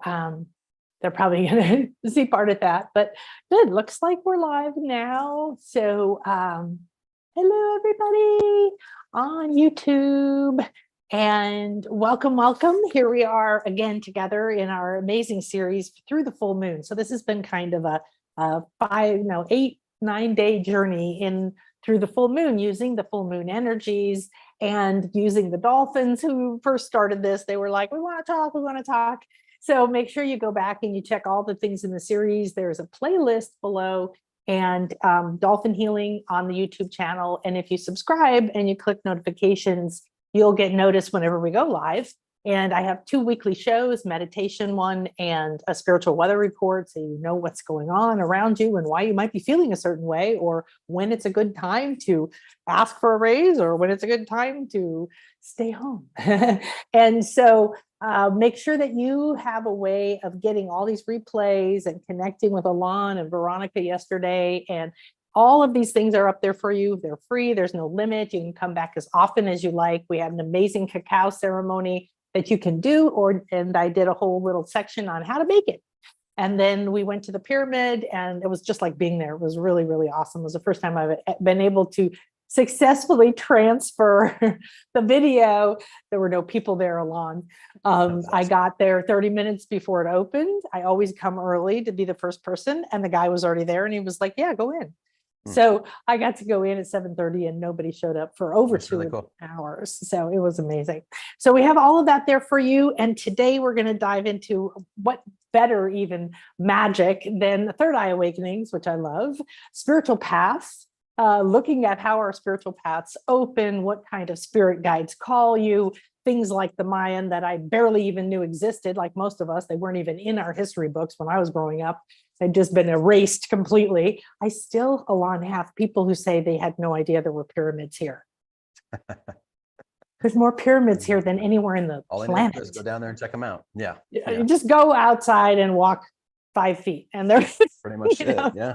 they're probably going to see part of that, but good. Looks like we're live now. So hello, everybody on YouTube, and welcome. Here we are again together in our amazing series through the full moon. So this has been kind of a 8-9 day journey in through the full moon, using the full moon energies and using the dolphins who first started this. They were like, we want to talk. So make sure you go back and you check all the things in the series. There's a playlist below, and dolphin healing on the YouTube channel. And if you subscribe and you click notifications, you'll get notice whenever we go live. And I have 2 weekly shows, meditation one and a spiritual weather report, so you know what's going on around you and why you might be feeling a certain way, or when it's a good time to ask for a raise, or when it's a good time to stay home. And so make sure that you have a way of getting all these replays and connecting with Alain and Veronica yesterday. And all of these things are up there for you. They're free. There's no limit. You can come back as often as you like. We have an amazing cacao ceremony that you can do, and I did a whole little section on how to make it. And then we went to the pyramid, and it was just like being there. It was really, really awesome. It was the first time I've been able to successfully transfer the video. There were no people there, Alain. I got there 30 minutes before it opened. I always come early to be the first person, and the guy was already there, and he was like, yeah, go in. So I got to go in at 7:30 and nobody showed up for over 2 hours. So it was amazing. So we have all of that there for you. And today we're going to dive into what better even magic than the third eye awakenings, which I love, spiritual paths, looking at how our spiritual paths open, what kind of spirit guides call you, things like the Mayan that I barely even knew existed, like most of us. They weren't even in our history books when I was growing up. They'd just been erased completely. I still, Alain, have people who say they had no idea there were pyramids here. There's more pyramids here than anywhere in the planet. All I do is go down there and check them out. Yeah. You just go outside and walk 5 feet, and there's pretty much it. Yeah.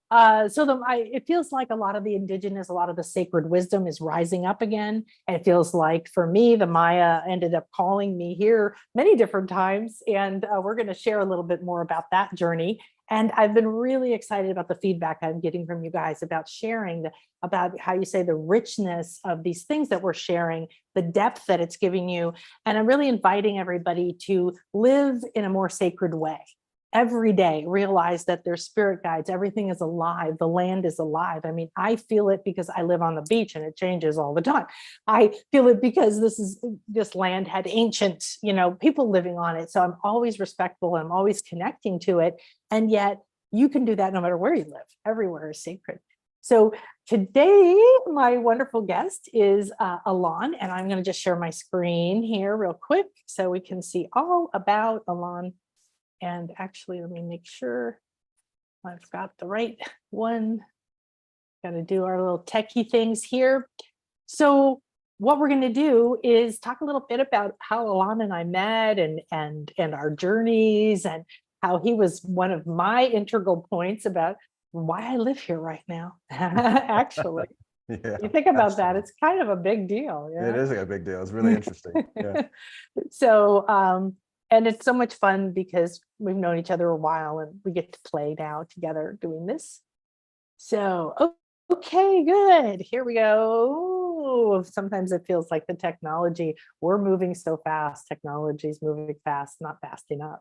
It feels like a lot of the indigenous, a lot of the sacred wisdom is rising up again. And it feels like for me, the Maya ended up calling me here many different times. And we're going to share a little bit more about that journey. And I've been really excited about the feedback I'm getting from you guys about sharing, about how you say the richness of these things that we're sharing, the depth that it's giving you. And I'm really inviting everybody to live in a more sacred way. Every day, realize that there's spirit guides. Everything is alive. The land is alive. I mean, I feel it because I live on the beach and it changes all the time. I feel it because this land had ancient, people living on it. So I'm always respectful. I'm always connecting to it. And yet you can do that no matter where you live. Everywhere is sacred. So today, my wonderful guest is Alain, and I'm going to just share my screen here real quick so we can see all about Alain. And actually, let me make sure I've got the right one. Got to do our little techie things here. So what we're going to do is talk a little bit about how Alain and I met, and our journeys, and how he was one of my integral points about why I live here right now. Actually, yeah, you think about that, it's kind of a big deal. Yeah? It is a big deal. It's really interesting. Yeah. So, and it's so much fun because we've known each other a while and we get to play now together doing this. So, okay, good. Here we go. Sometimes it feels like the technology, we're moving so fast. Technology is moving fast, not fast enough.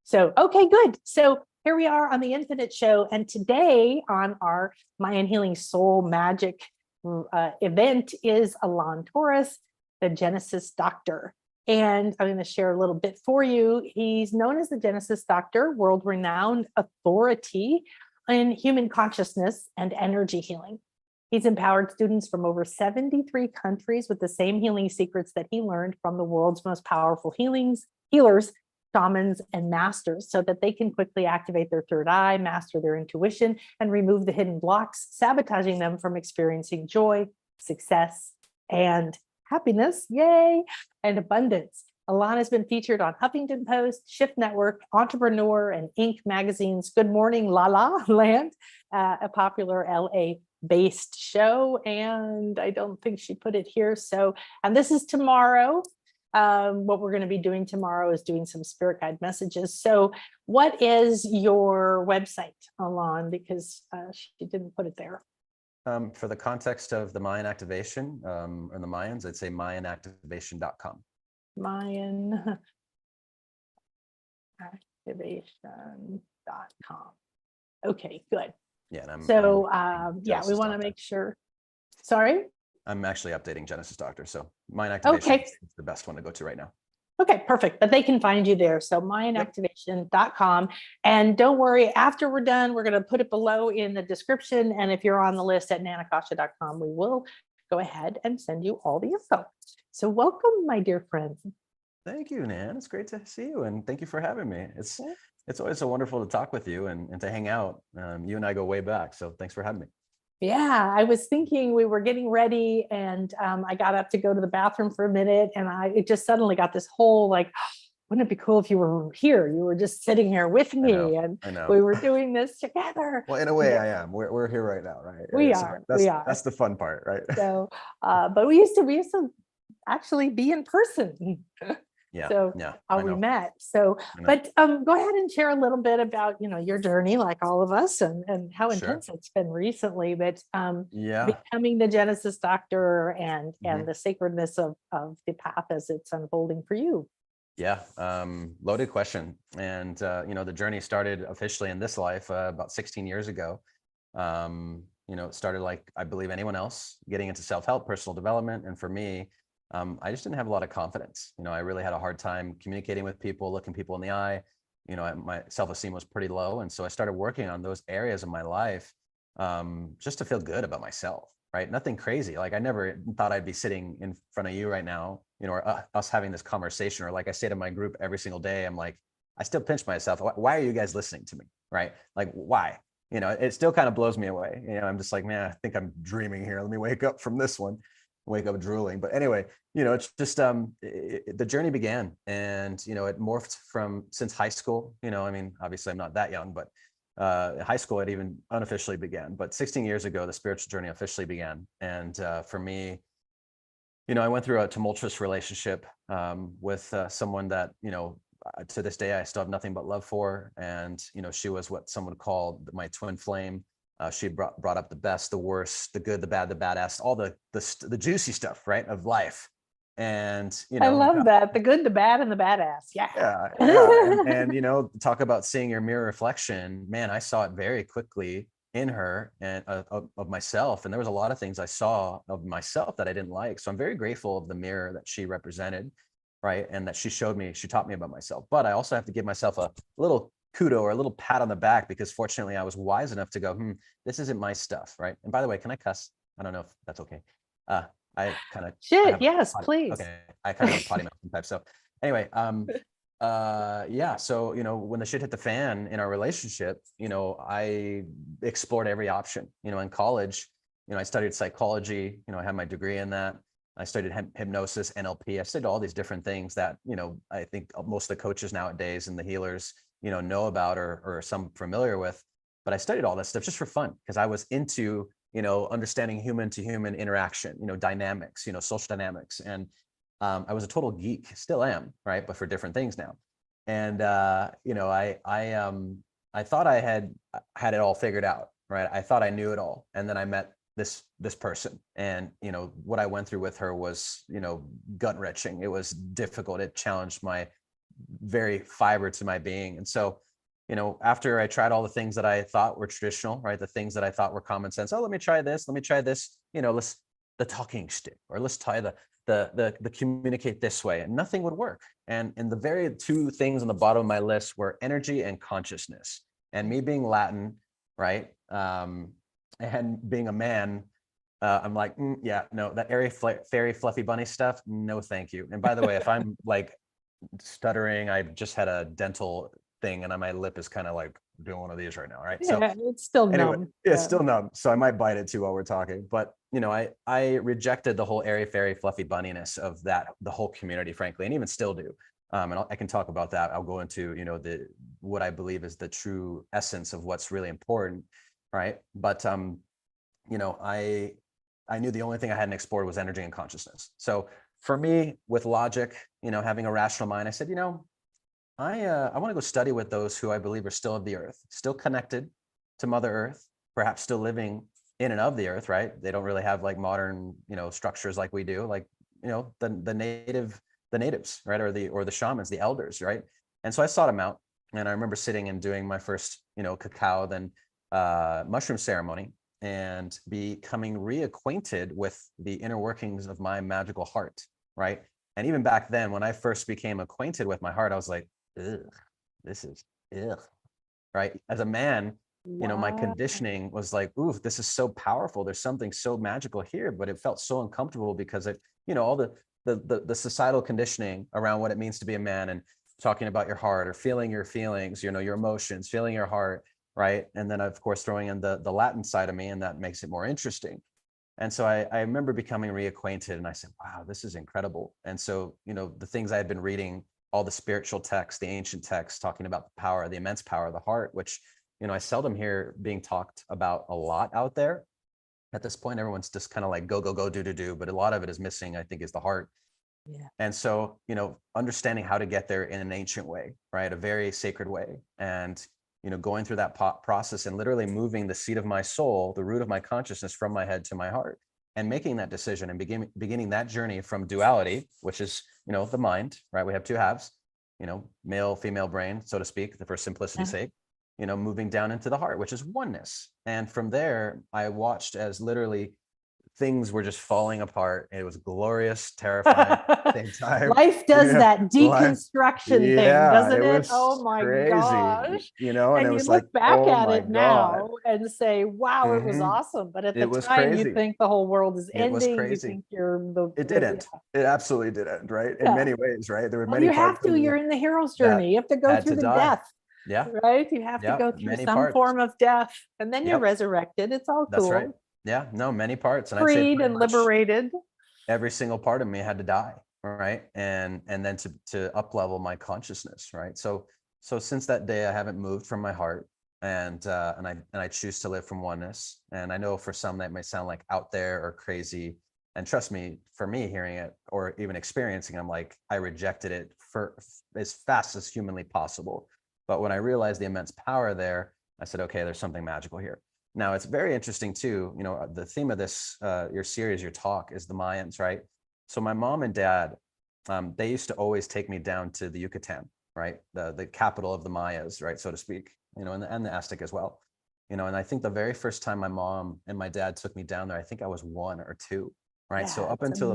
So, okay, good. So here we are on the Infinite Show. And today on our Mayan Healing Soul Magic event is Alain Torres, the Genesis Doctor. And I'm going to share a little bit for you. He's known as the Genesis Doctor, world-renowned authority in human consciousness and energy healing. He's empowered students from over 73 countries with the same healing secrets that he learned from the world's most powerful healers, shamans, and masters, so that they can quickly activate their third eye, master their intuition, and remove the hidden blocks, sabotaging them from experiencing joy, success, and happiness, yay, and abundance. Alain has been featured on Huffington Post, Shift Network, Entrepreneur, and Inc. magazine's Good Morning La La Land, a popular LA-based show. And I don't think she put it here. So, and this is tomorrow. What we're going to be doing tomorrow is doing some spirit guide messages. So what is your website, Alain? Because she didn't put it there. For the context of the Mayan activation, or the Mayans, I'd say mayanactivation.com. Mayanactivation.com. Okay, good. Yeah. And So yeah, we Genesis want to Doctor. make sure. Sorry? I'm actually updating Genesis Doctor. So Mayan activation Okay. is the best one to go to right now. Okay, perfect. But they can find you there. So mayanactivation.com. And don't worry, after we're done, we're going to put it below in the description. And if you're on the list at nanakasha.com, we will go ahead and send you all the info. So welcome, my dear friend. Thank you, Nan. It's great to see you. And thank you for having me. It's always so wonderful to talk with you and to hang out. You and I go way back. So thanks for having me. Yeah, I was thinking we were getting ready and I got up to go to the bathroom for a minute and it just suddenly got this whole like, wouldn't it be cool if you were here? You were just sitting here with me and we were doing this together. Well, in a way I am. We're here right now, right? We so are. That's the fun part, right? So, but we used to actually be in person. Yeah. So how we met. So, but go ahead and share a little bit about, your journey, like all of us, and how intense it's been recently, but becoming the Genesis Doctor and the sacredness of the path as it's unfolding for you. Yeah, loaded question. And, the journey started officially in this life about 16 years ago. It started like, I believe anyone else, getting into self-help, personal development. And for me, I just didn't have a lot of confidence. I really had a hard time communicating with people, looking people in the eye. My self-esteem was pretty low. And so I started working on those areas of my life just to feel good about myself, right? Nothing crazy. Like I never thought I'd be sitting in front of you right now, or us having this conversation, or like I say to my group every single day, I'm like, I still pinch myself. Why are you guys listening to me, right? Like, why? It still kind of blows me away. I'm just like, man, I think I'm dreaming here. Let me wake up from this one. Wake up drooling. But anyway, it's just the journey began, and it morphed from since high school. Obviously I'm not that young, but high school it even unofficially began. But 16 years ago, the spiritual journey officially began. And for me, I went through a tumultuous relationship with someone that to this day I still have nothing but love for. And she was what some would call my twin flame. She brought up the best, the worst, the good, the bad, the badass, all the juicy stuff, right, of life. And I love that, the good, the bad, and the badass. Yeah. And talk about seeing your mirror reflection. Man, I saw it very quickly in her and of myself. And there was a lot of things I saw of myself that I didn't like. So I'm very grateful of the mirror that she represented, right, and that she showed me. She taught me about myself. But I also have to give myself a little kudo or a little pat on the back, because fortunately I was wise enough to go, this isn't my stuff, right? And by the way, can I cuss? I don't know if that's okay. I kind of yes, please. Okay, I kind of have a potty mouth sometimes. So anyway, yeah. So when the shit hit the fan in our relationship, I explored every option. In college, I studied psychology. I had my degree in that. I studied hypnosis, NLP. I studied all these different things that I think most of the coaches nowadays and the healers know about or some familiar with. But I studied all this stuff just for fun, because I was into understanding human to human interaction, dynamics, social dynamics. And I was a total geek, still am, right? But for different things now. And I thought I had it all figured out, right? I thought I knew it all. And then I met this person, and what I went through with her was gut wrenching. It was difficult. It challenged my very fiber to my being. And so after I tried all the things that I thought were traditional, right, the things that I thought were common sense, let me try this, let's the talking stick, or let's try the communicate this way, and nothing would work. And the very two things on the bottom of my list were energy and consciousness. And me being Latin, right, and being a man, I'm like, yeah, no, that airy, fairy, fluffy bunny stuff, no, thank you. And by the way, if I'm like stuttering, I just had a dental thing, and my lip is kind of like doing one of these right now, right? Yeah, so it's still anyway, numb. it's still numb, so I might bite it too while we're talking. But I rejected the whole airy, fairy, fluffy bunniness of the whole community, frankly, and even still do. And I can talk about that. I'll go into what I believe is the true essence of what's really important, right? But I knew the only thing I hadn't explored was energy and consciousness. So for me, with logic, having a rational mind, I said, I want to go study with those who I believe are still of the earth, still connected to Mother Earth, perhaps still living in and of the earth, right? They don't really have like modern, structures like we do, like, the natives, right? Or the shamans, the elders, right? And so I sought them out, and I remember sitting and doing my first, cacao, then mushroom ceremony, and becoming reacquainted with the inner workings of my magical heart, right? And even back then, when I first became acquainted with my heart, I was like, ugh, this is ugh, right? As a man, my Wow. conditioning was like, ooh, this is so powerful. There's something so magical here, but it felt so uncomfortable because all the societal conditioning around what it means to be a man, and talking about your heart or feeling your feelings, your emotions, feeling your heart, right? And then of course throwing in the Latin side of me, and that makes it more interesting. And so I remember becoming reacquainted, and I said, wow, this is incredible. And so, the things I had been reading, all the spiritual texts, the ancient texts talking about the power, the immense power of the heart, which, I seldom hear being talked about a lot out there. At this point, everyone's just kind of like go, go, go, do, do, do. But a lot of it is missing, I think, is the heart. Yeah. And so, understanding how to get there in an ancient way, right? A very sacred way. And, going through that process and literally moving the seat of my soul, the root of my consciousness, from my head to my heart, and making that decision and beginning that journey from duality, which is, the mind, right? We have two halves, male, female brain, so to speak, for simplicity's sake, moving down into the heart, which is oneness. And from there, I watched as literally things were just falling apart. It was glorious, terrifying at the same time. Life does that Life, deconstruction thing, yeah, doesn't it it? was Oh my crazy, gosh. and it And you was like, look back oh at my it God. now and say, wow, it was Mhm. awesome. But at It the was time, you crazy. think the whole world is It was ending. You crazy. think you're It yeah. didn't. It absolutely didn't, right? In Yeah. many ways, right? There were Well, many you parts have of to. me You're in the hero's that journey. You have to go had through to the die. death, Yeah. right? You have to Yeah. go through Many some parts. form of death, and then you're Yep. resurrected. It's all That's right. cool. Yeah. No, many parts. And I'd say Freed pretty and much liberated. every single part of me had to die, right? And then to up level my consciousness, right? So since that day, I haven't moved from my heart, and I choose to live from oneness. And I know for some that may sound like out there or crazy, and trust me, for me, hearing it or even experiencing, I'm like, I rejected it for as fast as humanly possible. But when I realized the immense power there, I said, okay, there's something magical here. Now, it's very interesting too, the theme of this, your series, your talk, is the Mayans, right? So my mom and dad, they used to always take me down to the Yucatan, right? The capital of the Mayas, right, so to speak, and the Aztec as well. And I think the very first time my mom and my dad took me down there, I think I was 1 or 2, right? So Yeah, it's amazing.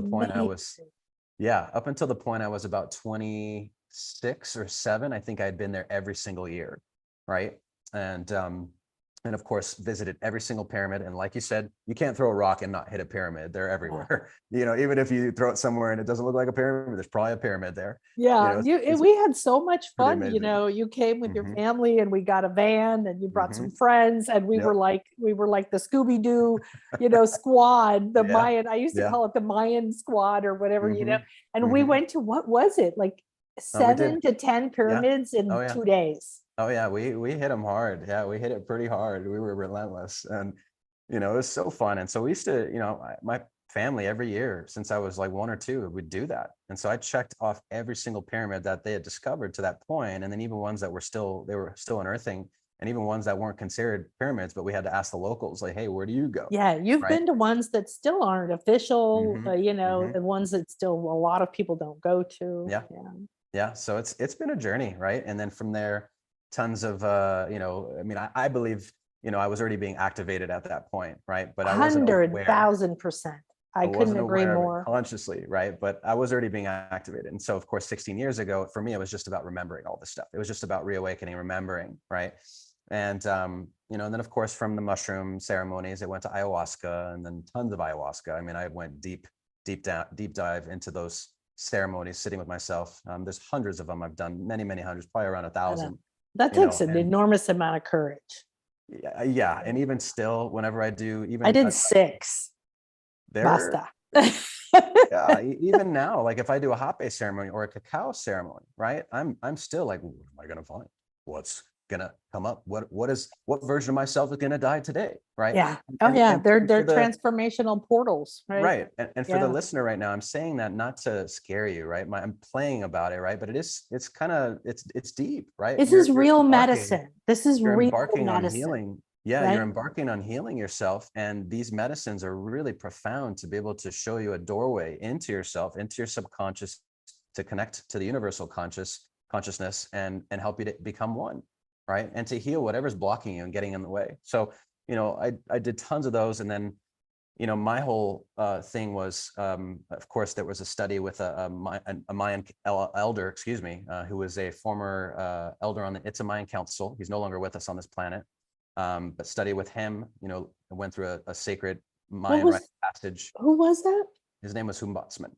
up until the point I was about 26 or 7, I think I had been there every single year, right? And of course visited every single pyramid. And like you said, you can't throw a rock and not hit a pyramid. They're everywhere. Even if you throw it somewhere and it doesn't look like a pyramid, there's probably a pyramid there. Yeah, It's we had so much pretty fun. amazing. You came with your Hmm. family and we got a van and you brought some Hmm. friends and Yep. we were like the Scooby-Doo, squad, the Yeah. Mayan. I used to Yeah. call it the Mayan squad or whatever, Hmm. and we Hmm. went to, what was it? Like We did. 7 to 10 Yeah. pyramids Oh in yeah. 2 days. Oh yeah. We hit them hard. Yeah. We hit it pretty hard. We were relentless, and it was so fun. And so we used to, my family every year since I was like 1 or 2 would do that. And so I checked off every single pyramid that they had discovered to that point, and then even ones that they were still unearthing, and even ones that weren't considered pyramids, but we had to ask the locals, like, hey, where do you go? Yeah, you've Right. been to ones that still aren't official, Hmm. Hmm. the ones that still a lot of people don't go to. Yeah. Yeah. Yeah. So it's been a journey, right? And then from there, tons of I mean, I believe, I was already being activated at that point, right? But I wasn't aware. 100,000%. I I couldn't wasn't agree aware of it more. consciously, right? But I was already being activated. And so, of course, 16 years ago, for me, it was just about remembering all this stuff. It was just about reawakening, remembering, right? And, and then, of course, from the mushroom ceremonies, it went to ayahuasca, and then tons of ayahuasca. I mean, I went deep dive into those ceremonies, sitting with myself. There's hundreds of them. I've done many, many hundreds, probably around a I know. thousand, That takes an and enormous amount of courage. yeah. And even still, whenever I do, I even did 6. there, Basta. yeah, even now, like if I do a hot base ceremony or a cacao ceremony, right? I'm still like, what am I gonna find? What's gonna come up? What version of myself is gonna die today? Right. Yeah. Oh yeah. And They're for the transformational portals, right? right. And for the Yeah. listener right now, I'm saying that not to scare you, right? I'm playing about it, right? But it's kind of it's deep, right? This is real Embarking, medicine. This is you're real embarking on medicine, healing. Yeah, you're right? embarking on healing yourself. And these medicines are really profound to be able to show you a doorway into yourself, into your subconscious, to connect to the universal consciousness and help you to become one, right? And to heal whatever's blocking you and getting in the way. So, I did tons of those. And then, my whole thing was, of course, there was a study with a Mayan elder, excuse me, who was a former elder on the It's a Mayan Council. He's no longer with us on this planet. But study with him, went through a sacred Mayan rite passage. Who was that? His name was Humbatsman.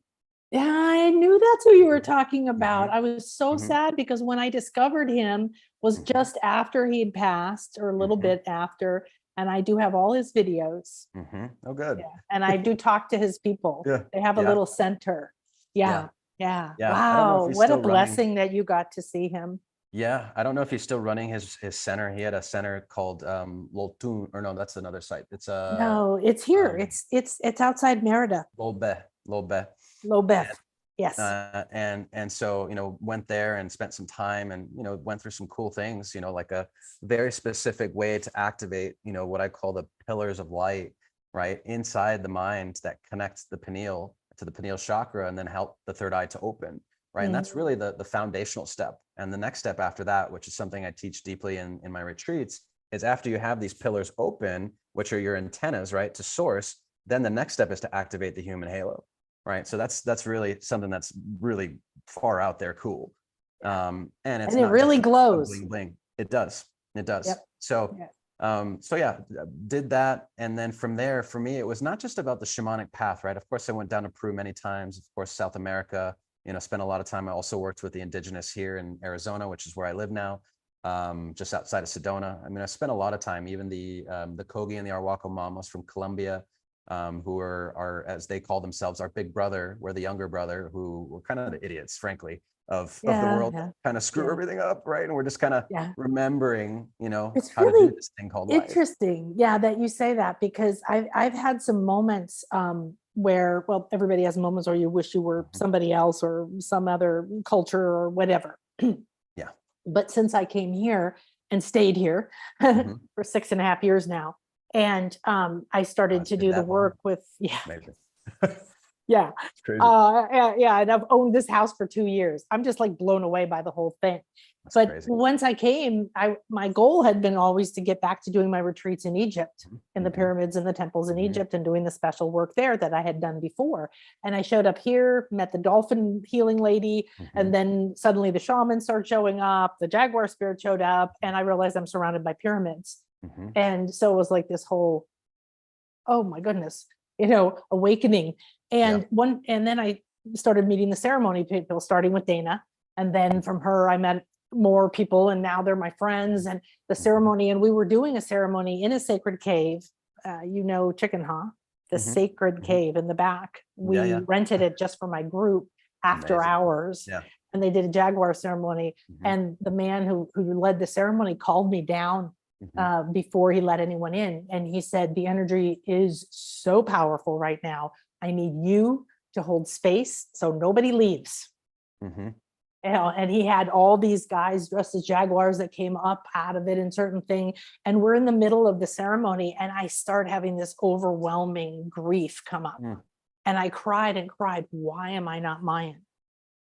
Yeah, I knew that's who you were talking about. Mhm. I was so Mhm. sad because when I discovered him was Mhm. just after he had passed, or a little Mhm. bit after, and I do have all his videos. Oh, good. Yeah, and I do talk to his people. Yeah. They have a Yeah. little center. Yeah. Yeah, yeah. Yeah. I don't know if Wow, he's what a still running. blessing that you got to see him. Yeah. I don't know if he's still running his center. He had a center called Loltun, or no, that's another site. It's No, it's here. um It's outside Merida. Lolbe. Lobeth. Yes. And so went there and spent some time and went through some cool things, like a very specific way to activate what I call the pillars of light, right, inside the mind that connects the pineal to the pineal chakra and then help the third eye to open, right? And that's really the foundational step. And the next step after that, which is something I teach deeply in my retreats, is after you have these pillars open, which are your antennas, right, to source, then the next step is to activate the human halo. Right. So that's really something that's really far out there. Cool. And it's And it not just really a glows. bling bling. It does. It does. Yep. So, Yeah. so yeah, did that. And then from there, for me, it was not just about the shamanic path, right? Of course, I went down to Peru many times, of course, South America, spent a lot of time. I also worked with the indigenous here in Arizona, which is where I live now, just outside of Sedona. I mean, I spent a lot of time, even the Kogi and the Arhuaco Mamos from Colombia, who are, as they call themselves, our big brother. We're the younger brother, who were kind of the idiots, frankly, of the world, kind of screw everything up, right? And we're just kind of remembering, It's how to do really this thing called life. interesting, yeah, that you say that, because I've had some moments where, well, everybody has moments where you wish you were somebody else or some other culture or whatever. Yeah. But since I came here and stayed here for 6.5 years now, and I started to do the work with, yeah. It's crazy. Yeah, and I've owned this house for 2 years. I'm just like blown away by the whole thing. That's but crazy. Once I came, my goal had been always to get back to doing my retreats in Egypt, in the pyramids and the temples in Egypt, and doing the special work there that I had done before. And I showed up here, met the dolphin healing lady, and then suddenly the shamans started showing up, the jaguar spirit showed up, and I realized I'm surrounded by pyramids. And so it was like this whole, oh my goodness, awakening. And then I started meeting the ceremony people, starting with Dana. And then from her, I met more people, and now they're my friends. And the ceremony, and we were doing a ceremony in a sacred cave, Chicken the sacred cave in the back. We rented it just for my group after hours. And they did a jaguar ceremony. And the man who led the ceremony called me down before he let anyone in. And he said, the energy is so powerful right now. I need you to hold space so nobody leaves. And he had all these guys dressed as jaguars that came up out of it and certain thing. And we're in the middle of the ceremony, and I start having this overwhelming grief come up. And I cried and cried. Why am I not Mayan?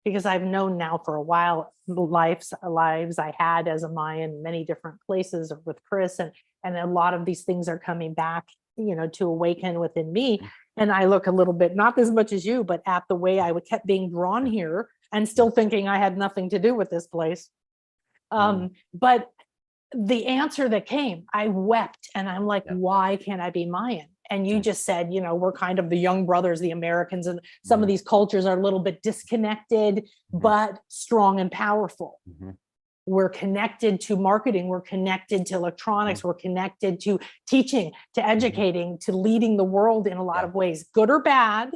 Because I've known now for a while the lives I had as a Mayan, many different places with Chris, and a lot of these things are coming back, to awaken within me. And I look a little bit, not as much as you, but at the way I kept being drawn here and still thinking I had nothing to do with this place. But the answer that came, I wept, and I'm like, why can't I be Mayan? And you just said, we're kind of the young brothers, the Americans, and some of these cultures are a little bit disconnected, but strong and powerful. We're connected to marketing. We're connected to electronics. We're connected to teaching, to educating, to leading the world in a lot of ways, good or bad.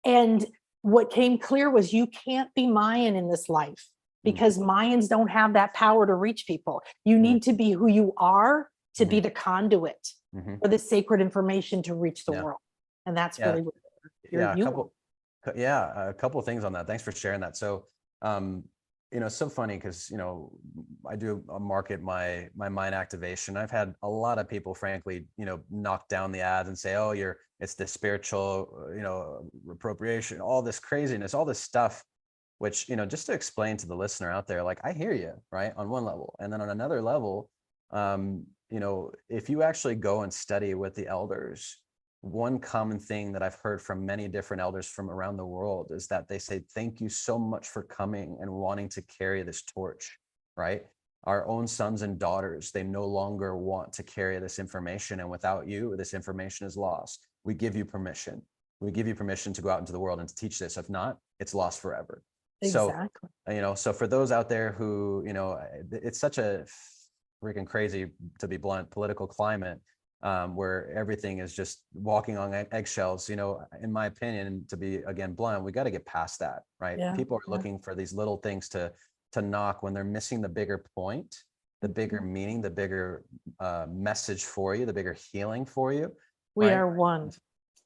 And what came clear was you can't be Mayan in this life. because Mayans don't have that power to reach people. You need to be who you are to be the conduit for the sacred information to reach the world. And that's really what yeah, you a couple of things on that. Thanks for sharing that. So, you know, it's so funny because, you know, I do market my mind activation. I've had a lot of people, frankly, you know, knock down the ads and say, oh, it's the spiritual, you know, appropriation, all this craziness, all this stuff, which, you know, just to explain to the listener out there, like, I hear you, right, on one level. And then on another level, you know, if you actually go and study with the elders, one common thing that I've heard from many different elders from around the world is that they say, thank you so much for coming and wanting to carry this torch, right? Our own sons and daughters, they no longer want to carry this information. And without you, this information is lost. We give you permission. We give you permission to go out into the world and to teach this. If not, it's lost forever. Exactly. So, you know, so for those out there who, you know, it's such a freaking crazy, to be blunt, political climate, where everything is just walking on eggshells. You know, in my opinion, to be again blunt, we got to get past that, right? People are looking for these little things to knock when they're missing the bigger point, the bigger meaning, the bigger message for you, the bigger healing for you. We are one.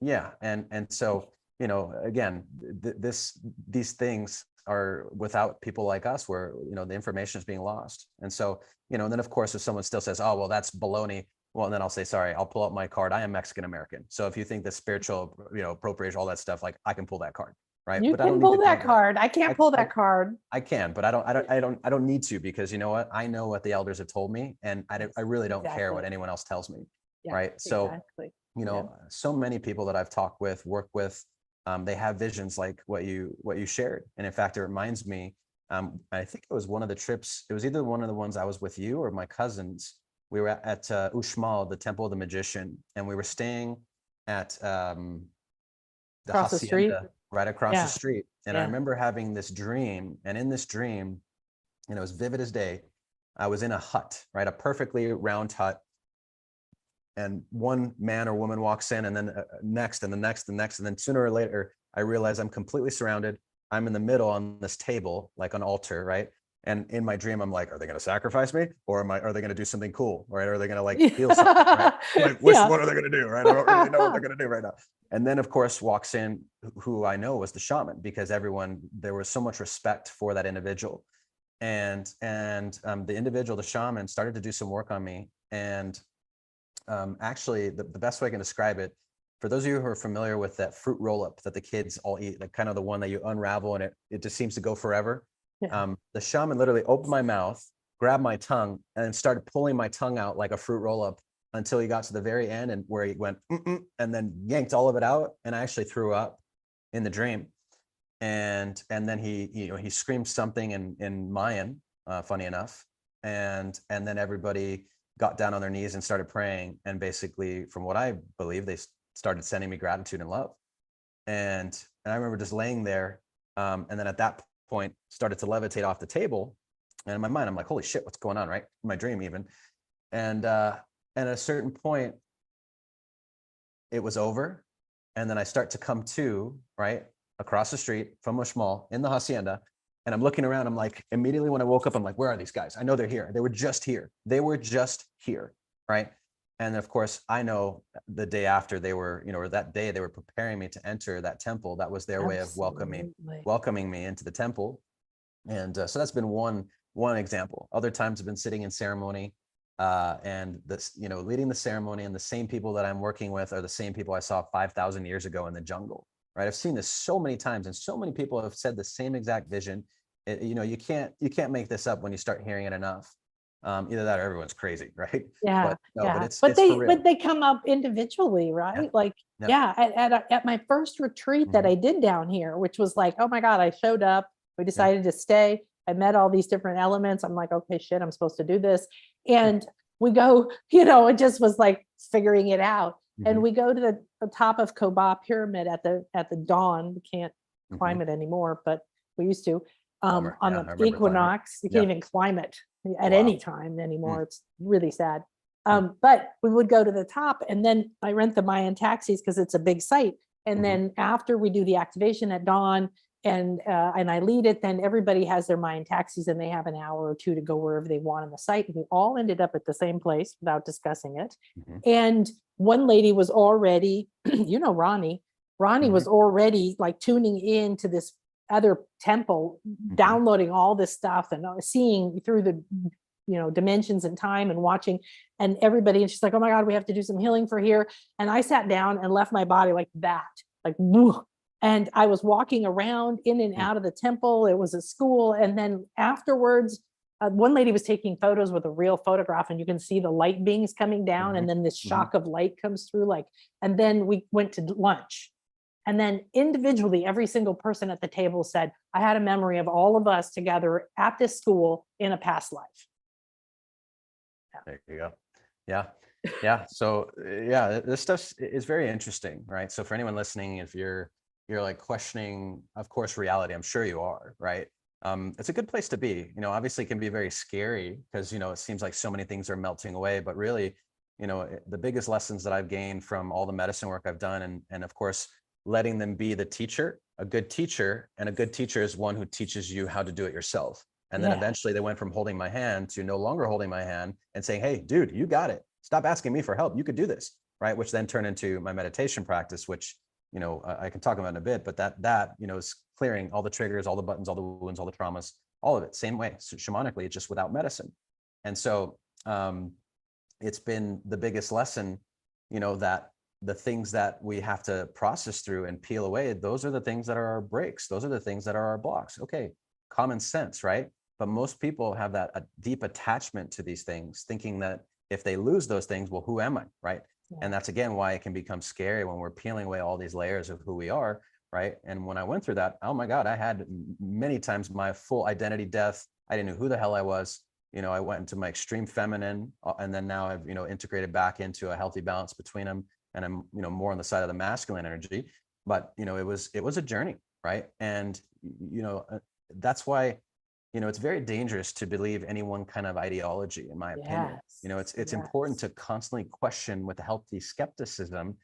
Yeah, and so, you know, again, these things are without people like us, where, you know, the information is being lost. And so, you know, and then of course, if someone still says, oh, well, that's baloney, well, then I'll say, sorry, I'll pull up my card. I am Mexican American. So if you think the spiritual, you know, appropriation, all that stuff, like, I can pull that card, right? You can pull that card. I can't pull that card. I can, but I don't need to, because you know what? I know what the elders have told me, and I really don't care what anyone else tells me, right? So, you know, so many people that I've talked with, worked with, they have visions like what you shared. And in fact, it reminds me, I think it was one of the trips, it was either one of the ones I was with you or my cousins. We were at Uxmal, the Temple of the Magician, and we were staying at the hacienda right across the street. And I remember having this dream, and in this dream, and it was vivid as day, I was in a hut, right, a perfectly round hut, and one man or woman walks in, and then next, and the next, and next, and then sooner or later, I realize I'm completely surrounded. I'm in the middle on this table, like an altar, right? And in my dream, I'm like, are they going to sacrifice me, or are they going to do something cool, right? Are they going to like heal something, right? Like, what are they going to do, right? I don't really know what they're going to do right now. And then, of course, walks in who I know was the shaman, because there was so much respect for that individual. And the individual, the shaman, started to do some work on me. And actually, the best way I can describe it, for those of you who are familiar with that fruit roll-up that the kids all eat, like kind of the one that you unravel and it just seems to go forever. The shaman literally opened my mouth, grabbed my tongue, and started pulling my tongue out like a fruit roll-up until he got to the very end, and where he went, and then yanked all of it out. And I actually threw up in the dream. And then he screamed something in Mayan, funny enough. And then everybody got down on their knees and started praying. And basically, from what I believe, they started sending me gratitude and love. And I remember just laying there. And then at that point, started to levitate off the table. And in my mind, I'm like, holy shit, what's going on, right? In my dream even. And at a certain point, it was over. And then I start to come to, right, across the street from Uxmal in the hacienda. And I'm looking around, I'm like, immediately when I woke up, I'm like, where are these guys? I know they're here. They were just here. They were just here, right? And of course, I know the day after they were, you know, or that day they were preparing me to enter that temple. That was their way of welcoming me into the temple. And so that's been one example. Other times I've been sitting in ceremony and this, you know, leading the ceremony, and the same people that I'm working with are the same people I saw 5,000 years ago in the jungle, right? I've seen this so many times, and so many people have said the same exact vision. You know, you can't make this up when you start hearing it enough. Either that or everyone's crazy, right? But it's for real. But they come up individually, right? At my first retreat that I did down here, which was like, oh my God, I showed up, we decided to stay. I met all these different elements. I'm like, okay, shit, I'm supposed to do this. And we go, you know, it just was like figuring it out. And we go to the top of Koba pyramid at the dawn. We can't climb it anymore, but we used to. On the equinox, you can't even climb it at any time anymore. It's really sad. But we would go to the top, and then I rent the Mayan taxis because it's a big site. And then after we do the activation at dawn, and I lead it. Then everybody has their Mayan taxis, and they have an hour or two to go wherever they want on the site. We all ended up at the same place without discussing it. Mhm. And one lady was already, you know, Ronnie was already like tuning in to this other temple, downloading all this stuff and seeing through the, you know, dimensions and time and watching, and everybody. And she's like, oh my God, we have to do some healing for here. And I sat down and left my body like that, like, woo. And I was walking around in and out of the temple. It was a school. And then afterwards, one lady was taking photos with a real photograph, and you can see the light beings coming down. And then this shock of light comes through, like, and then we went to lunch. And then individually, every single person at the table said, I had a memory of all of us together at this school in a past life. There you go. Yeah. Yeah. So yeah, this stuff is very interesting, right? So for anyone listening, if you're like questioning, of course, reality, I'm sure you are, right? It's a good place to be. You know, obviously it can be very scary because, you know, it seems like so many things are melting away, but really, you know, the biggest lessons that I've gained from all the medicine work I've done, and of course, letting them be the teacher, a good teacher, and a good teacher is one who teaches you how to do it yourself. And then eventually they went from holding my hand to no longer holding my hand and saying, hey, dude, you got it. Stop asking me for help. You could do this, right? Which then turned into my meditation practice, which, you know, I can talk about in a bit, but that, you know, is clearing all the triggers, all the buttons, all the wounds, all the traumas, all of it, same way. So shamanically, just without medicine. And so it's been the biggest lesson, you know, that the things that we have to process through and peel away, those are the things that are our breaks. Those are the things that are our blocks. Okay, common sense, right? But most people have that a deep attachment to these things, thinking that if they lose those things, well, who am I, right? And that's, again, why it can become scary when we're peeling away all these layers of who we are, right? And when I went through that, oh my God, I had many times my full identity death. I didn't know who the hell I was. You know, I went into my extreme feminine, and then now I've, you know, integrated back into a healthy balance between them. And I'm, you know, more on the side of the masculine energy. But, you know, it was a journey, right? And, you know, that's why, you know, it's very dangerous to believe any one kind of ideology, in my opinion. You know, it's important to constantly question with a healthy skepticism,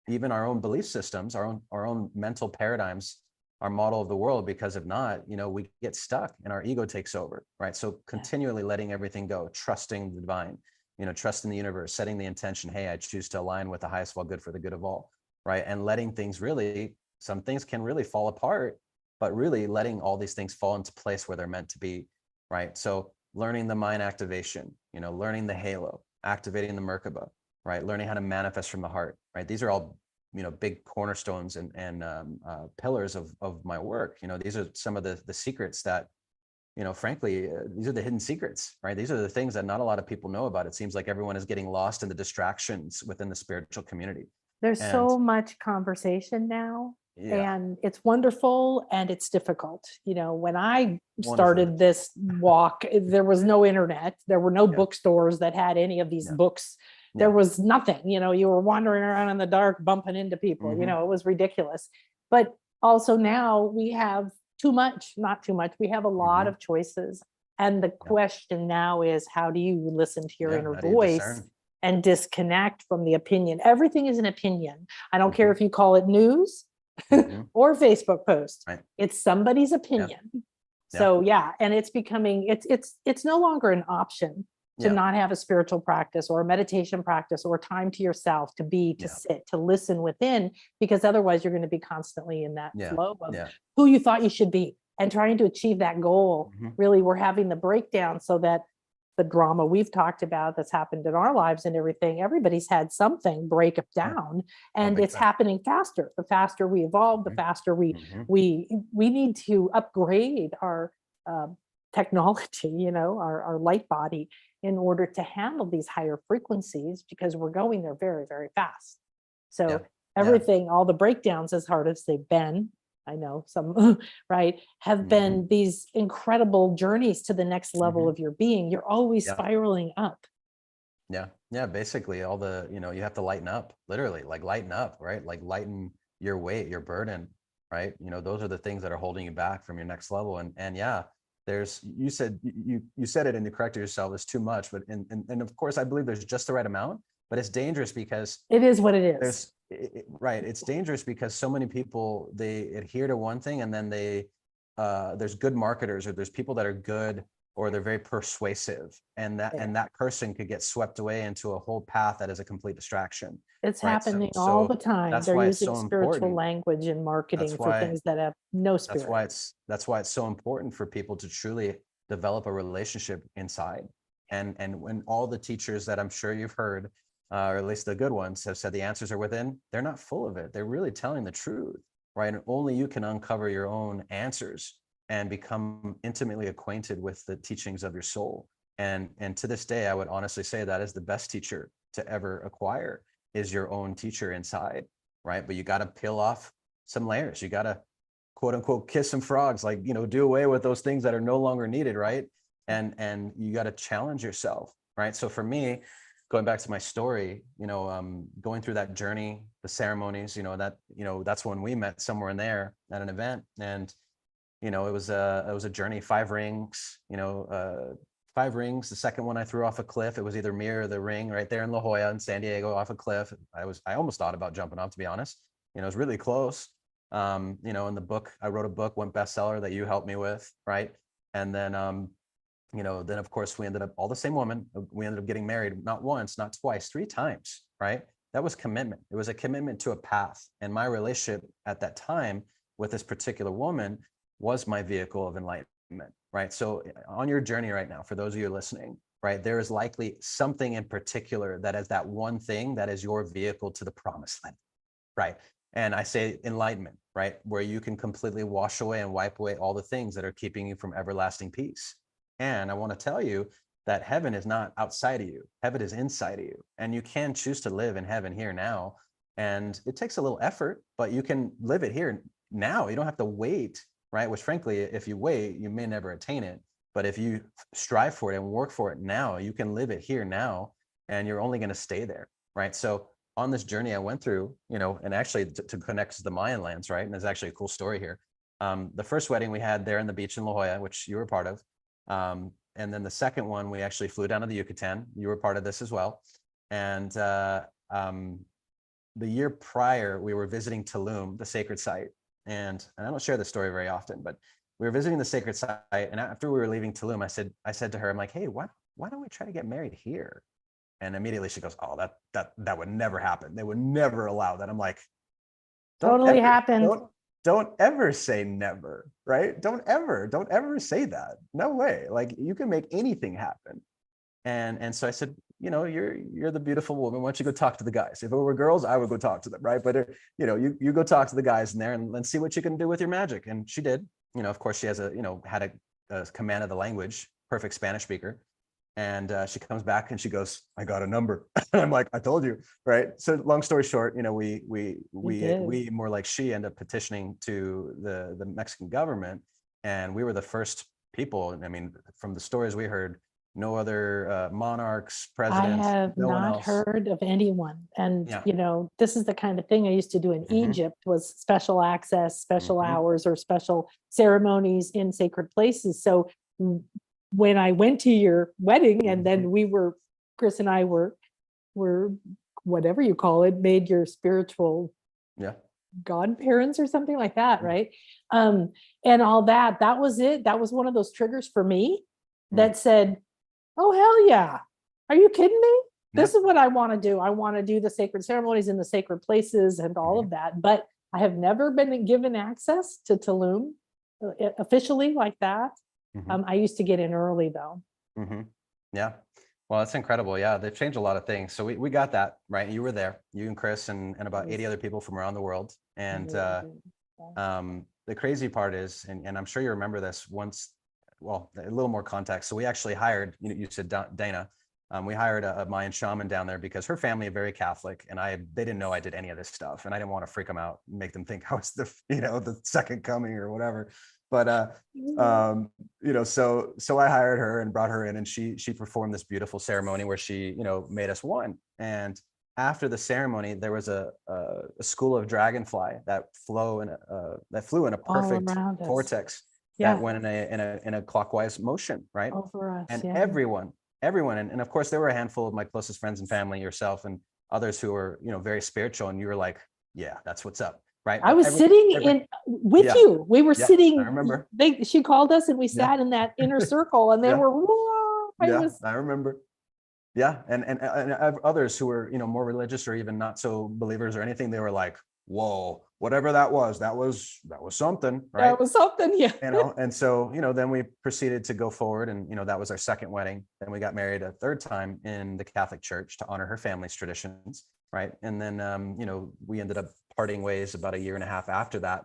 even our own belief systems, our own mental paradigms, our model of the world, because if not, you know, we get stuck and our ego takes over, right? So continually letting everything go, trusting the divine, you know, trusting the universe, setting the intention, hey, I choose to align with the highest of all good for the good of all, right? And letting things really, some things can really fall apart, but really letting all these things fall into place where they're meant to be, right? So learning the mind activation, you know, learning the halo, activating the Merkaba, right? Learning how to manifest from the heart, right? These are all, you know, big cornerstones and pillars of my work. You know, these are some of the secrets that, you know, frankly, these are the hidden secrets, right? These are the things that not a lot of people know about. It seems like everyone is getting lost in the distractions within the spiritual community. There's so much conversation now, and it's wonderful and it's difficult. You know, when I started this walk, there was no internet. There were no bookstores that had any of these books. There was nothing, you know, you were wandering around in the dark, bumping into people, you know, it was ridiculous. But also now we have not too much. We have a lot of choices. And the question now is, how do you listen to your inner voice and disconnect from the opinion? Everything is an opinion. I don't care if you call it news or Facebook post. It's somebody's opinion. So and it's becoming, it's no longer an option to not have a spiritual practice or a meditation practice or time to yourself, to be, to sit, to listen within, because otherwise you're going to be constantly in that flow of who you thought you should be and trying to achieve that goal. Really, we're having the breakdown so that the drama we've talked about that's happened in our lives and everything, everybody's had something break down, and it's happening faster. The faster we evolve, the faster we need to upgrade our technology, you know, our light body, in order to handle these higher frequencies, because we're going there very, very fast. So everything, all the breakdowns, as hard as they've been, I know some, right, have been these incredible journeys to the next level of your being. You're always spiraling up. Yeah. Basically all the, you know, you have to lighten up, literally, like lighten up, right? Like lighten your weight, your burden, right? You know, those are the things that are holding you back from your next level. And there's, you said it and you corrected yourself, it's too much, but and of course I believe there's just the right amount, but it's dangerous because it is what it is. Right. It's dangerous because so many people, they adhere to one thing and then they there's good marketers, or there's people that are good, or they're very persuasive, and that person could get swept away into a whole path that is a complete distraction. It's Right. happening all the time. That's They're why it's using so spiritual important. language in marketing That's for why things that have no that's spirit. why it's so important for people to truly develop a relationship inside. And when all the teachers that I'm sure you've heard, or at least the good ones, have said the answers are within, they're not full of it. They're really telling the truth, right? And only you can uncover your own answers and become intimately acquainted with the teachings of your soul. And to this day, I would honestly say that is the best teacher to ever acquire, is your own teacher inside, right? But you got to peel off some layers. You got to, quote unquote, kiss some frogs, like, do away with those things that are no longer needed, right? And you got to challenge yourself, right? So for me, going back to my story, going through that journey, the ceremonies, that's when we met somewhere in there at an event. And it was a journey, 5 rings, 5 rings. The second one I threw off a cliff. It was either me or the ring right there in La Jolla in San Diego, off a cliff. I almost thought about jumping off, to be honest. It was really close. In the book, I wrote a book, went bestseller, that you helped me with, right? And then then of course we ended up, all the same woman, we ended up getting married, not once, not twice, 3 times, right? That was commitment. It was a commitment to a path. And my relationship at that time with this particular woman was my vehicle of enlightenment, right? So on your journey right now, for those of you listening, right, there is likely something in particular that is that one thing that is your vehicle to the promised land, right? And I say enlightenment, right? Where you can completely wash away and wipe away all the things that are keeping you from everlasting peace. And I want to tell you that heaven is not outside of you. Heaven is inside of you. And you can choose to live in heaven here now. And it takes a little effort, but you can live it here now. You don't have to wait, right? Which frankly, if you wait, you may never attain it. But if you strive for it and work for it now, you can live it here now, and you're only going to stay there, right? So on this journey I went through, and actually to connect to the Mayan lands, right? And there's actually a cool story here. The first wedding we had there in the beach in La Jolla, which you were part of. And then the second one, we actually flew down to the Yucatan. You were part of this as well. And the year prior, we were visiting Tulum, the sacred site. And I don't share this story very often, but we were visiting the sacred site. And after we were leaving Tulum, I said to her, I'm like, hey, why don't we try to get married here? And immediately she goes, oh, that would never happen. They would never allow that. I'm like, Totally happened. Don't ever say never, right? Don't ever say that. No way. Like, you can make anything happen. And so I said, you're the beautiful woman. Why don't you go talk to the guys? If it were girls, I would go talk to them, right? But you go talk to the guys in there and see what you can do with your magic. And she did. Of course, she has had a command of the language, perfect Spanish speaker. And she comes back and she goes, I got a number. I'm like, I told you, right? So long story short, we more like she ended up petitioning to the Mexican government, and we were the first people. I mean, from the stories we heard, no other monarchs, presidents, I have no one not else. heard of anyone. And, Yeah. this is the kind of thing I used to do in Egypt, was special access, special hours, or special ceremonies in sacred places. So when I went to your wedding, and then Chris and I were whatever you call it, made your spiritual godparents or something like that, right? And all that was it. That was one of those triggers for me that said, oh, hell yeah. Are you kidding me? This is what I want to do. I want to do the sacred ceremonies in the sacred places and all of that. But I have never been given access to Tulum officially like that. I used to get in early though. Yeah. Well, that's incredible. Yeah. They've changed a lot of things. So we got that, right? You were there, you and Chris and about 80 other people from around the world. And the crazy part is, and I'm sure you remember this once, well, a little more context. So we actually hired, you said Dana, we hired a Mayan shaman down there because her family is very Catholic, and they didn't know I did any of this stuff, and I didn't want to freak them out and make them think I was the second coming or whatever. But so I hired her and brought her in, and she performed this beautiful ceremony where she made us one. And after the ceremony, there was a school of dragonfly that flew in a perfect vortex that went in a clockwise motion, right? Over us, and everyone, and of course there were a handful of my closest friends and family, yourself and others who were very spiritual, and you were like, yeah, that's what's up, right? I But was sitting in with yeah, you. We were yeah, I sitting, remember. she called us and we Yeah, sat in that inner circle and they yeah, were, whoa, I yeah, was, I remember. Yeah, and I have others who were, more religious or even not so believers or anything. They were like, "Whoa, whatever that was something, right?" that was something. Yeah. And so, then we proceeded to go forward, and that was our second wedding. Then we got married a third time in the Catholic Church to honor her family's traditions, right? And then, we ended up parting ways about a year and a half after that,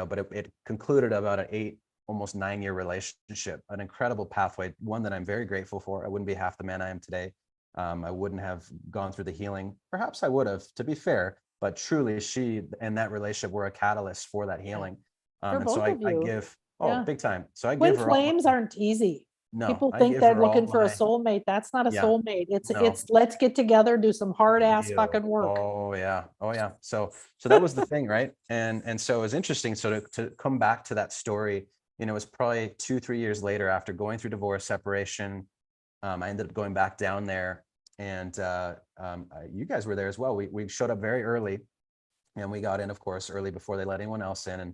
but it concluded about an almost 9 year relationship, an incredible pathway, one that I'm very grateful for. I wouldn't be half the man I am today. I wouldn't have gone through the healing. Perhaps I would have, to be fair, but truly she and that relationship were a catalyst for that healing. For And so both of I you. give, Yeah. big time. So I Twin give her all flames my, aren't easy. no, People I think give they're her all looking for a my, soulmate. That's not a yeah, soulmate. no. It's let's get together, do some hard ass Yeah. fucking work. Oh yeah. Oh yeah. So that was the thing, right? And so it was interesting. So to come back to that story, it was probably 2-3 years later after going through divorce, separation. I ended up going back down there, and you guys were there as well. We showed up very early, and we got in, of course, early before they let anyone else in. And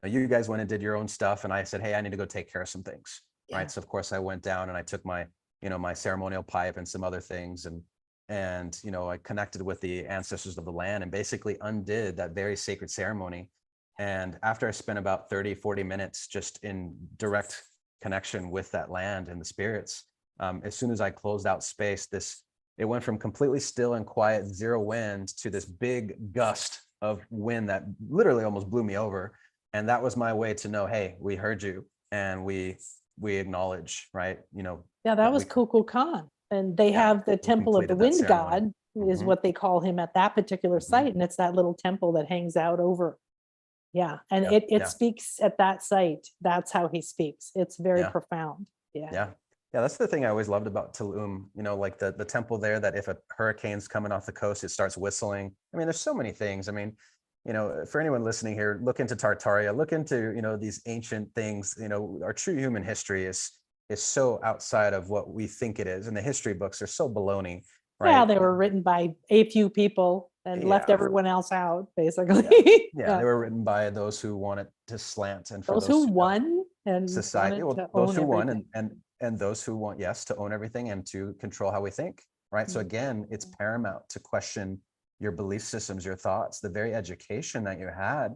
you guys went and did your own stuff, and I said, hey, I need to go take care of some things, Yeah. right? So of course I went down and I took my my ceremonial pipe and some other things, and I connected with the ancestors of the land and basically undid that very sacred ceremony. And after I spent about 30-40 minutes just in direct connection with that land and the spirits, as soon as I closed out space, it went from completely still and quiet, zero wind, to this big gust of wind that literally almost blew me over. And that was my way to know, hey, we heard you, and we acknowledge, right? Yeah, that That was we, Kukulkan. And they yeah, have the we temple of the completed that wind ceremony. god is Hmm. what they call him at that particular Hmm. site. And it's that little temple that hangs out over. Yeah. And Yeah, it yeah, speaks at that site. That's how he speaks. It's very yeah, profound. Yeah. yeah. Yeah, that's the thing I always loved about Tulum, like the temple there, that if a hurricane's coming off the coast, it starts whistling. I mean, there's so many things. I mean, for anyone listening here, look into Tartaria, look into, these ancient things. Our true human history is so outside of what we think it is. And the history books are so baloney, Yeah, right? they were written by a few people and left Yeah, everyone else out, yeah, basically. yeah. Yeah. They were written by those who wanted to slant, and for Those those who who don't. won and Society, wanted well, to those own who won, everything. and those who want, yes, to own everything and to control how we think, right? So again, it's paramount to question your belief systems, your thoughts, the very education that you had,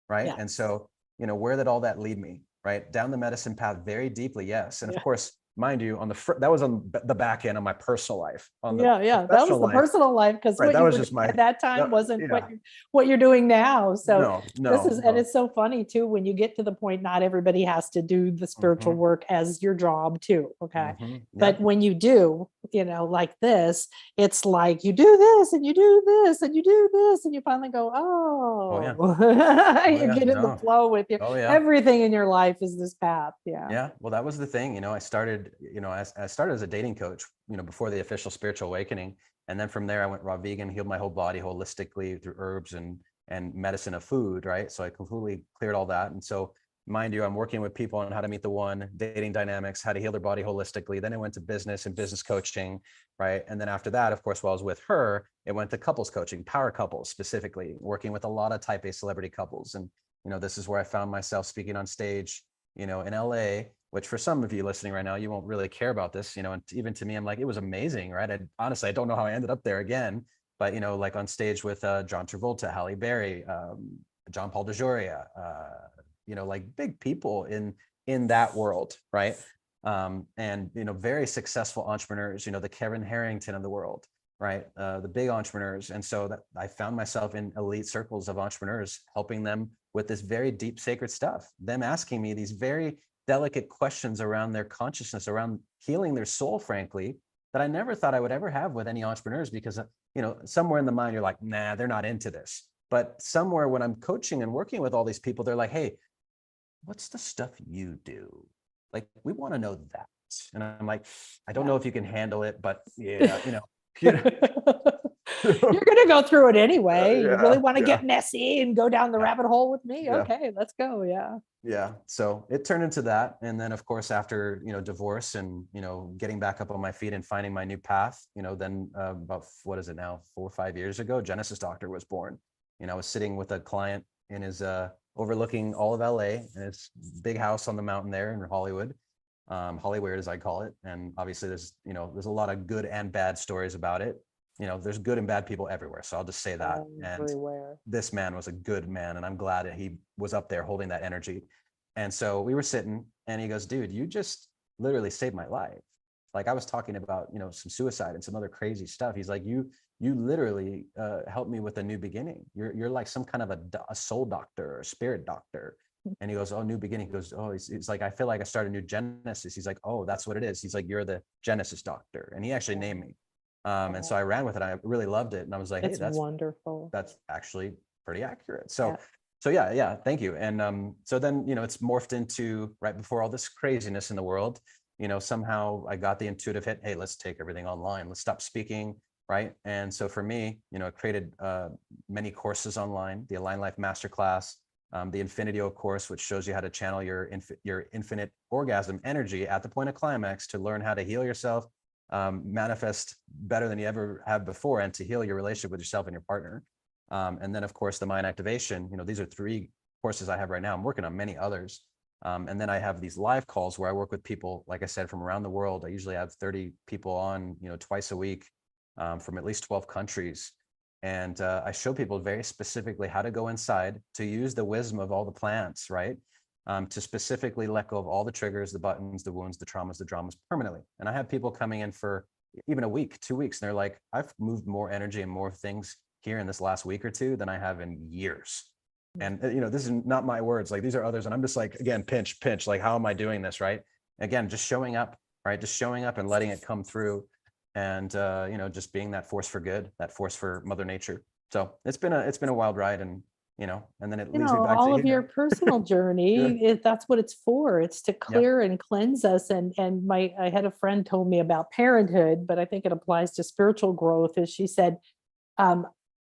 right? Yeah. And so, where did all that lead me, right? Down the medicine path very deeply, yes. And of Yeah. course, mind you, that was on the back end of my personal life. On the Yeah, yeah. That was professional the life, personal life because right? what That you was were just doing my, at that time wasn't yeah, what you're doing now. So no, this no, is, and no. it's so funny too when you get to the point not everybody has to do the spiritual Hmm. work as your job too. Okay. Hmm. Yeah. But when you do, like this, it's like you do this and you do this and you do this and you finally go, Oh yeah. oh, Oh you yeah. get in the No. flow with you. Oh yeah. Everything in your life is this path. Yeah. Yeah, well, that was the thing. I started, I started as a dating coach, before the official spiritual awakening. And then from there, I went raw vegan, healed my whole body holistically through herbs and medicine of food, right? So I completely cleared all that. And so, mind you, I'm working with people on how to meet the one, dating dynamics, how to heal their body holistically. Then I went to business and business coaching, right? And then after that, of course, while I was with her, it went to couples coaching, power couples specifically, working with a lot of type A celebrity couples. And, this is where I found myself speaking on stage in LA, which for some of you listening right now, you won't really care about this, and even to me, I'm like, it was amazing, right? Honestly, I don't know how I ended up there again, but like on stage with John Travolta, Halle Berry, John Paul DeJoria, like big people in that world, right? And very successful entrepreneurs, the Kevin Harrington of the world, right? The big entrepreneurs. And so that I found myself in elite circles of entrepreneurs, helping them with this very deep, sacred stuff, them asking me these very delicate questions around their consciousness, around healing their soul, frankly, that I never thought I would ever have with any entrepreneurs, because, somewhere in the mind, you're like, nah, they're not into this. But somewhere when I'm coaching and working with all these people, they're like, hey, what's the stuff you do? Like, we want to know that. And I'm like, I don't know if you can handle it, but yeah, You're going to go through it anyway. You really yeah, want to yeah, get messy and go down the yeah, rabbit hole with me? yeah. Okay, let's go. Yeah. Yeah. So it turned into that. And then of course, after, divorce and, getting back up on my feet and finding my new path, then about, what is it now, 4 or 5 years ago, Genesis Doctor was born. I was sitting with a client in his overlooking all of LA, and his big house on the mountain there in Hollywood, Hollyweird as I call it. And obviously there's a lot of good and bad stories about it. There's good and bad people everywhere. So I'll just say that. Everywhere. And this man was a good man, and I'm glad that he was up there holding that energy. And so we were sitting, and he goes, dude, you just literally saved my life. Like, I was talking about, some suicide and some other crazy stuff. He's like, you literally helped me with a new beginning. You're like some kind of a soul doctor or a spirit doctor. And he goes, oh, new beginning. He goes, oh, he's like, I feel like I started a new Genesis. He's like, oh, that's what it is. He's like, you're the Genesis doctor. And he actually named me. And so I ran with it. I really loved it. And I was like, hey, that's wonderful. That's actually pretty accurate. So yeah, thank you. And so then, it's morphed into, right before all this craziness in the world, somehow I got the intuitive hit, hey, let's take everything online. Let's stop speaking, right? And so for me, I created many courses online, the Align Life Masterclass, the Infinitio course, which shows you how to channel your infinite orgasm energy at the point of climax to learn how to heal yourself, manifest better than you ever have before, and to heal your relationship with yourself and your partner. And then, of course, the Mayan activation. These are 3 courses I have right now. I'm working on many others. And then I have these live calls where I work with people, like I said, from around the world. I usually have 30 people on, twice a week, from at least 12 countries. And I show people very specifically how to go inside, to use the wisdom of all the plants, right? To specifically let go of all the triggers, the buttons, the wounds, the traumas, the dramas permanently. And I have people coming in for even a week, 2 weeks, and they're like, I've moved more energy and more things here in this last week or 2 than I have in years. And this is not my words, like, these are others. And I'm just like, again, pinch, like, how am I doing this? Right. Again, just showing up, right? Just showing up and letting it come through. And, just being that force for good, that force for Mother Nature. So it's been a wild ride, and, and then it leads me back all to of your personal journey, that's what it's for. It's to clear and cleanse us. And I had a friend told me about parenthood, but I think it applies to spiritual growth. Is she said,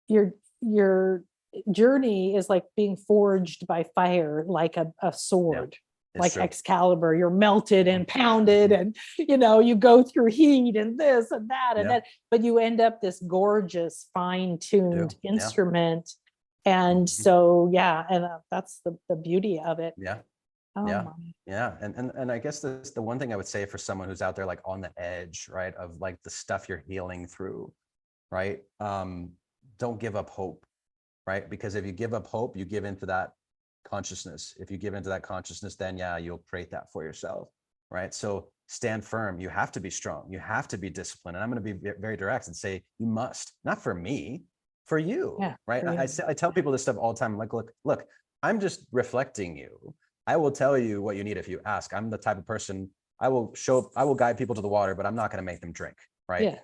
your journey is like being forged by fire, like a sword, like true. Excalibur. You're melted and pounded, and you go through heat and this and that and that, but you end up this gorgeous, fine-tuned instrument. And so, and that's the beauty of it. And I guess the one thing I would say for someone who's out there, like, on the edge, right, of like the stuff you're healing through, right? Don't give up hope, right? Because if you give up hope, you give into that consciousness. If you give into that consciousness, then you'll create that for yourself, right? So stand firm. You have to be strong. You have to be disciplined. And I'm going to be very direct and say, you must, not for me, for you, right? I tell people this stuff all the time. I'm like, look, I'm just reflecting you. I will tell you what you need if you ask. I'm the type of person, I will guide people to the water, but I'm not going to make them drink, right? Yeah.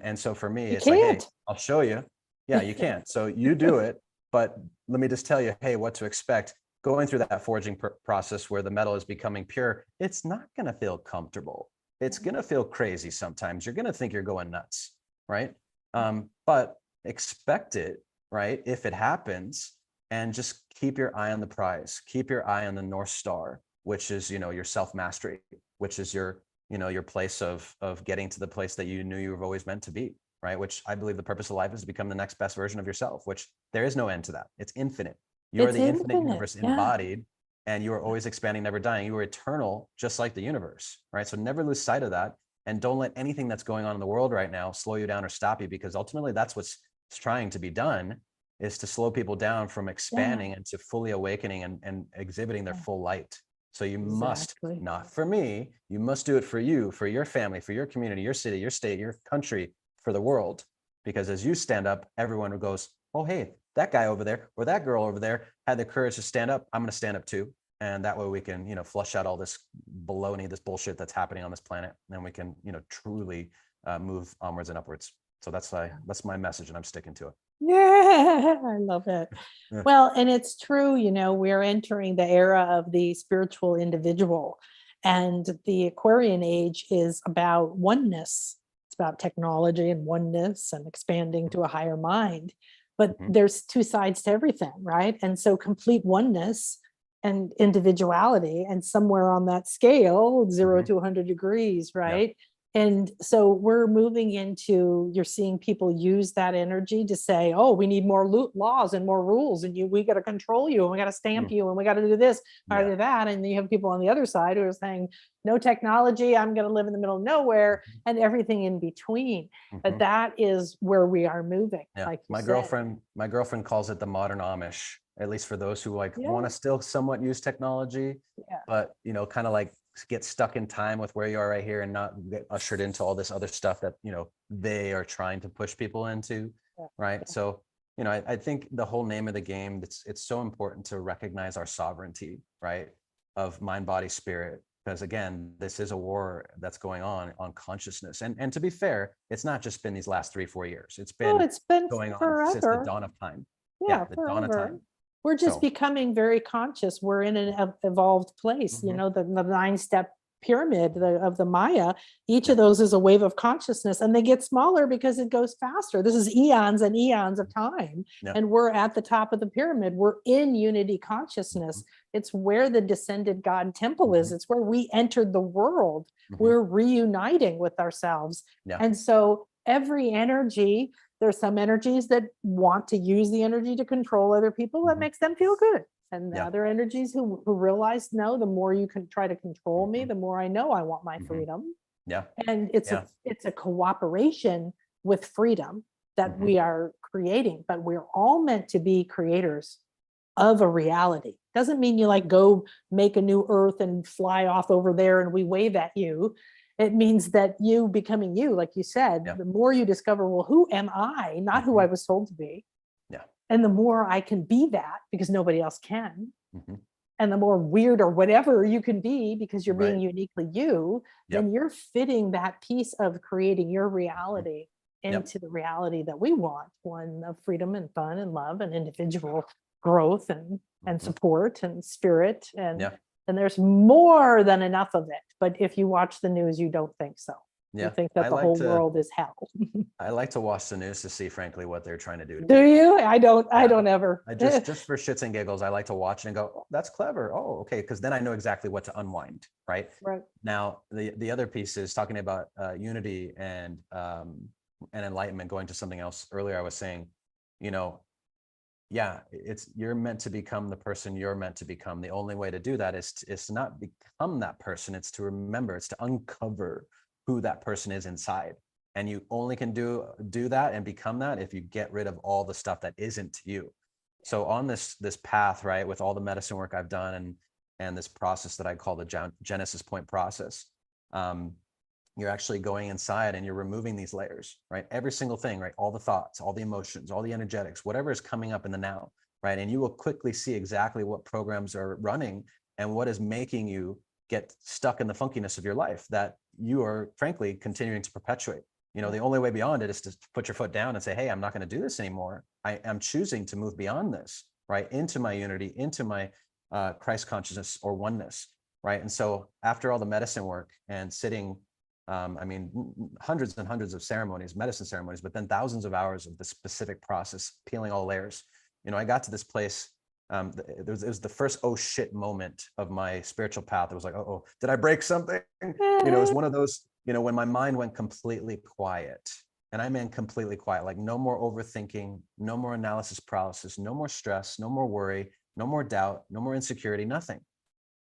And so for me, it's like, hey, I'll show you. Yeah, you can't. So you do it, but let me just tell you, hey, what to expect. Going through that forging process where the metal is becoming pure, it's not going to feel comfortable. It's going to feel crazy sometimes. You're going to think you're going nuts, right? But expect it, right? If it happens, and just keep your eye on the prize. Keep your eye on the North Star, which is, your self-mastery, which is your place of getting to the place that you knew you were always meant to be. Right? Which I believe the purpose of life is to become the next best version of yourself, which there is no end to that. It's infinite. You are the infinite universe embodied, and you are always expanding, never dying. You are eternal, just like the universe, right? So never lose sight of that. And don't let anything that's going on in the world right now slow you down or stop you, because ultimately that's what's trying to be done, is to slow people down from expanding and to fully awakening and exhibiting their full light. So you must, not for me, you must do it for you, for your family, for your community, your city, your state, your country, for the world. Because as you stand up, everyone goes, oh, hey, that guy over there or that girl over there had the courage to stand up. I'm going to stand up too. And that way we can, flush out all this baloney, this bullshit that's happening on this planet. And we can, truly move onwards and upwards. So that's my message, and I'm sticking to it. Yeah, I love it. Well, and it's true, we're entering the era of the spiritual individual, and the Aquarian age is about oneness. About technology and oneness and expanding to a higher mind, but there's 2 sides to everything, right? And so complete oneness and individuality, and somewhere on that scale, 0 to 100 degrees, right? And so we're moving into, you're seeing people use that energy to say, oh, we need more laws and more rules, and we got to control you, and we got to stamp you, and we got to do this, or do that. And you have people on the other side who are saying, no technology, I'm going to live in the middle of nowhere, and everything in between. But that is where we are moving. Like my girlfriend calls it the modern Amish, at least for those who like want to still somewhat use technology, but you know, kind of like get stuck in time with where you are right here and not get ushered into all this other stuff that, you know, they are trying to push people into. Right. So, you know, I think the whole name of the game, it's so important to recognize our sovereignty, right, of mind, body, spirit. Because again, this is a war that's going on consciousness. And to be fair, it's not just been these last 3-4 years. It's been going forever. on since the dawn of time. The dawn of time. We're just becoming very conscious. We're in an evolved place. You know, the 9-step pyramid of the Maya, each of those is a wave of consciousness, and they get smaller because it goes faster. This is eons and eons of time. And we're at the top of the pyramid. We're in unity consciousness. It's where the descended God temple is. It's where we entered the world. We're reuniting with ourselves. And so every energy, there's some energies that want to use the energy to control other people. That makes them feel good. And the other energies who realize, no, the more you can try to control me, the more I know I want my freedom. And it's a cooperation with freedom that we are creating, but we're all meant to be creators of a reality. Doesn't mean you like go make a new earth and fly off over there and we wave at you. It means that you becoming you, like you said, the more you discover, well, who am I? Not who I was told to be. And the more I can be that, because nobody else can. And the more weird or whatever you can be because you're being uniquely you, then you're fitting that piece of creating your reality into the reality that we want, one of freedom and fun and love and individual growth and support and spirit. And there's more than enough of it. But if you watch the news, you don't think so. You think that the whole world is hell. I like to watch the news to see, frankly, what they're trying to do. Do you? I don't ever. I just for shits and giggles, I like to watch it and go, oh, that's clever. Oh, okay. Because then I know exactly what to unwind. Right. Now, the other piece is talking about unity and enlightenment, going to something else. Earlier, I was saying, you know, you're meant to become the person you're meant to become. The only way to do that is to not become that person. It's to remember, it's to uncover who that person is inside. And you only can do that and become that if you get rid of all the stuff that isn't you. So on this path, right, with all the medicine work I've done and this process that I call the Genesis point process, you're actually going inside and you're removing these layers, right? Every single thing, right? All the thoughts, all the emotions, all the energetics, whatever is coming up in the now, right? And you will quickly see exactly what programs are running and what is making you get stuck in the funkiness of your life that you are frankly continuing to perpetuate. You know, the only way beyond it is to put your foot down and say, hey, I'm not going to do this anymore. I am choosing to move beyond this, right? Into my unity, into my Christ consciousness or oneness, right? And so after all the medicine work and sitting, I mean, hundreds and hundreds of ceremonies, medicine ceremonies, but then thousands of hours of the specific process, peeling all layers. You know, I got to this place. It was the first oh shit moment of my spiritual path. It was like, oh, did I break something? You know, it was one of those, you know, when my mind went completely quiet, and I mean completely quiet, like no more overthinking, no more analysis paralysis, no more stress, no more worry, no more doubt, no more insecurity, nothing.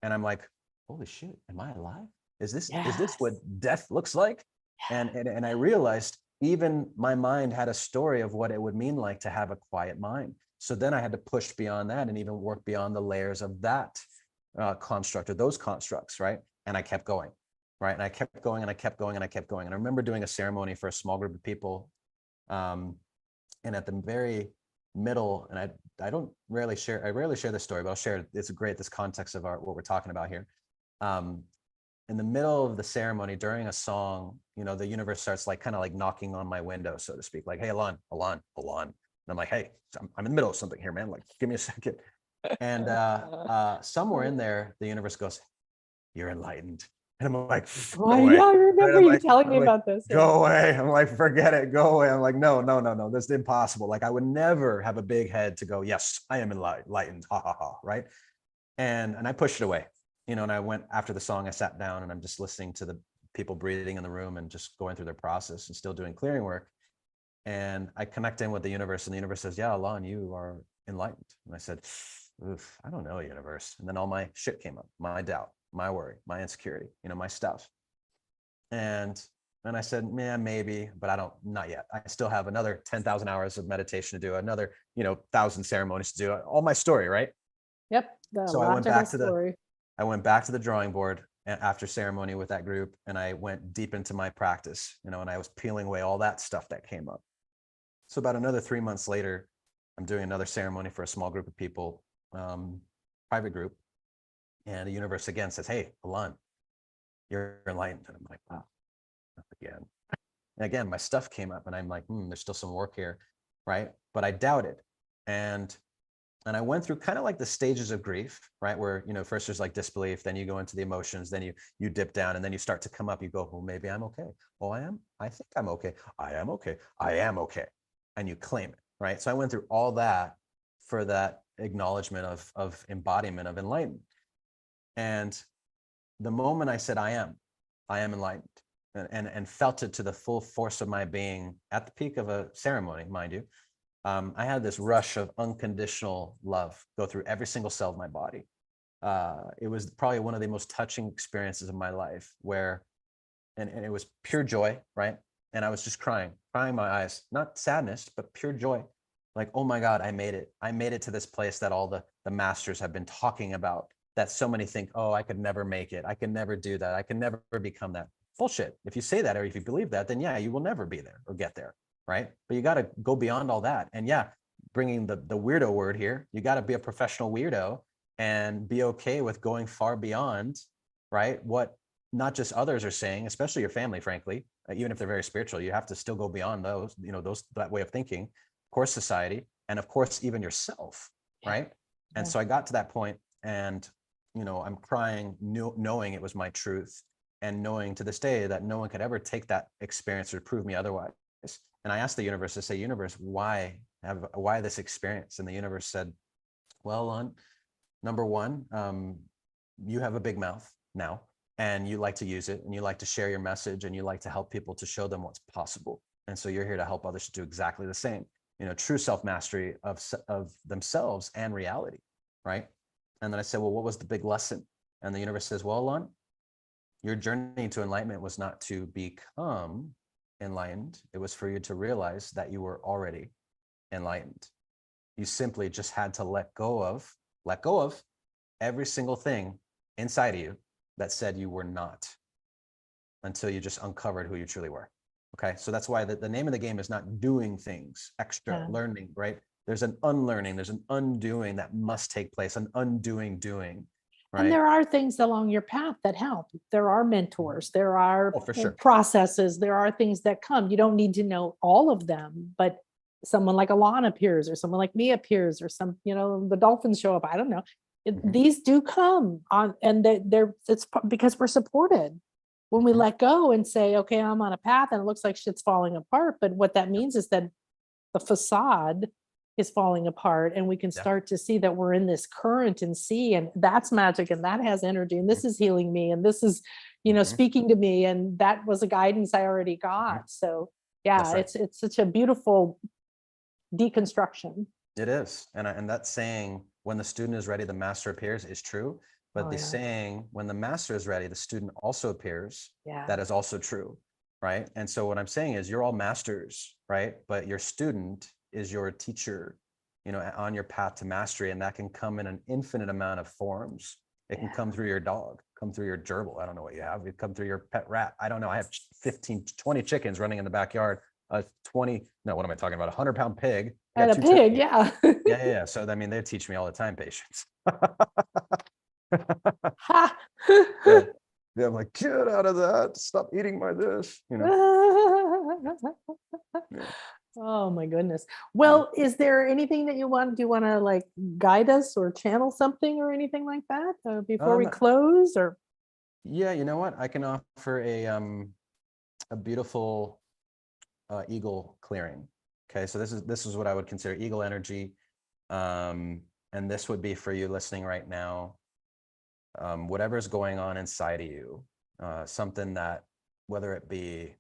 And I'm like, holy shit, am I alive? Is this what death looks like? And I realized even my mind had a story of what it would mean like to have a quiet mind. So then I had to push beyond that and even work beyond the layers of that construct or those constructs, right? And I kept going, right? And I kept going and I kept going and I kept going. And I remember doing a ceremony for a small group of people. And at the very middle, and I rarely share this story, but I'll share it. It's great, this context of what we're talking about here. In the middle of the ceremony, during a song, you know, the universe starts like kind of like knocking on my window, so to speak, like, hey, Alain. And I'm like, hey, I'm in the middle of something here, man. Like, give me a second. And somewhere in there, the universe goes, you're enlightened. And I'm like, oh, yeah, I remember you telling me about this. Go away. I'm like, forget it. Go away. I'm like, no, that's impossible. Like, I would never have a big head to go, yes, I am enlightened. Ha ha ha. Right. And I pushed it away, you know, and I went after the song, I sat down and I'm just listening to the people breathing in the room and just going through their process and still doing clearing work. And I connect in with the universe, and the universe says, yeah, Alain, you are enlightened. And I said, oof, I don't know, universe. And then all my shit came up, my doubt, my worry, my insecurity, my stuff. And I said, man, maybe, but not yet. I still have another 10,000 hours of meditation to do, another, 1,000 ceremonies to do, all my story, right? Yep. So I went back to the drawing board after ceremony with that group, and I went deep into my practice, and I was peeling away all that stuff that came up. So about another 3 months later, I'm doing another ceremony for a small group of people, private group. And the universe again says, hey, Alain, you're enlightened. And I'm like, wow, again. And again, my stuff came up, and I'm like, there's still some work here, right? But I doubted. And I went through kind of like the stages of grief, right? Where, first there's like disbelief, then you go into the emotions, then you dip down, and then you start to come up. You go, well, maybe I'm okay. Oh, I am. I think I'm okay. I am okay. I am okay. And you claim it, right? So I went through all that for that acknowledgement of embodiment of enlightenment. And the moment I said, I am enlightened, and felt it to the full force of my being at the peak of a ceremony, mind you, I had this rush of unconditional love go through every single cell of my body. It was probably one of the most touching experiences of my life, where, and it was pure joy, right? And I was just crying my eyes, not sadness, but pure joy. Like, oh my God, I made it. I made it to this place that all the masters have been talking about, that so many think, oh, I could never make it. I can never do that. I can never become that. Bullshit. If you say that, or if you believe that, then yeah, you will never be there or get there, right? But you got to go beyond all that. And yeah, bringing the weirdo word here, you got to be a professional weirdo and be okay with going far beyond, right? What not just others are saying, especially your family, frankly, even if they're very spiritual, you have to still go beyond those, that way of thinking, of course, society, and of course, even yourself, right? Yeah. And so I got to that point, and, I'm crying, knowing it was my truth, and knowing to this day that no one could ever take that experience or prove me otherwise. And I asked the universe to say, universe, why this experience? And the universe said, well, number one, you have a big mouth now, and you like to use it, and you like to share your message, and you like to help people to show them what's possible. And so you're here to help others to do exactly the same, true self-mastery of themselves and reality, right? And then I said, well, what was the big lesson? And the universe says, well, Alain, your journey to enlightenment was not to become enlightened. It was for you to realize that you were already enlightened. You simply just had to let go of every single thing inside of you that said you were not, until you just uncovered who you truly were. Okay. So that's why the name of the game is not doing things extra, learning, right? There's an unlearning, there's an undoing that must take place, an undoing doing. Right? And there are things along your path that help. There are mentors, there are processes, there are things that come. You don't need to know all of them, but someone like Alain appears, or someone like me appears, or the dolphins show up. I don't know. These do come on, and it's because we're supported. When we let go and say, okay, I'm on a path and it looks like shit's falling apart. But what that means is that the facade is falling apart, and we can start to see that we're in this current and sea, and that's magic, and that has energy, and this is healing me, and this is, speaking to me, and that was a guidance I already got. So yeah, it's such a beautiful deconstruction. It is. And that saying, when the student is ready, the master appears, is true. But the saying, when the master is ready, the student also appears, that is also true, right? And so what I'm saying is, you're all masters, right? But your student is your teacher, on your path to mastery. And that can come in an infinite amount of forms. It can come through your dog, come through your gerbil. I don't know what you have. It come through your pet rat. I don't know. I have 20 chickens running in the backyard. What am I talking about? 100-pound pig. And a pig, yeah. So, they teach me all the time patience. I'm like, get out of that. Stop eating my this, Oh my goodness. Well, is there anything that do you want to like guide us or channel something or anything like that before we close? Or yeah, you know what? I can offer a beautiful eagle clearing. Okay, so this is what I would consider eagle energy. And this would be for you listening right now. Whatever's going on inside of you, something that whether it be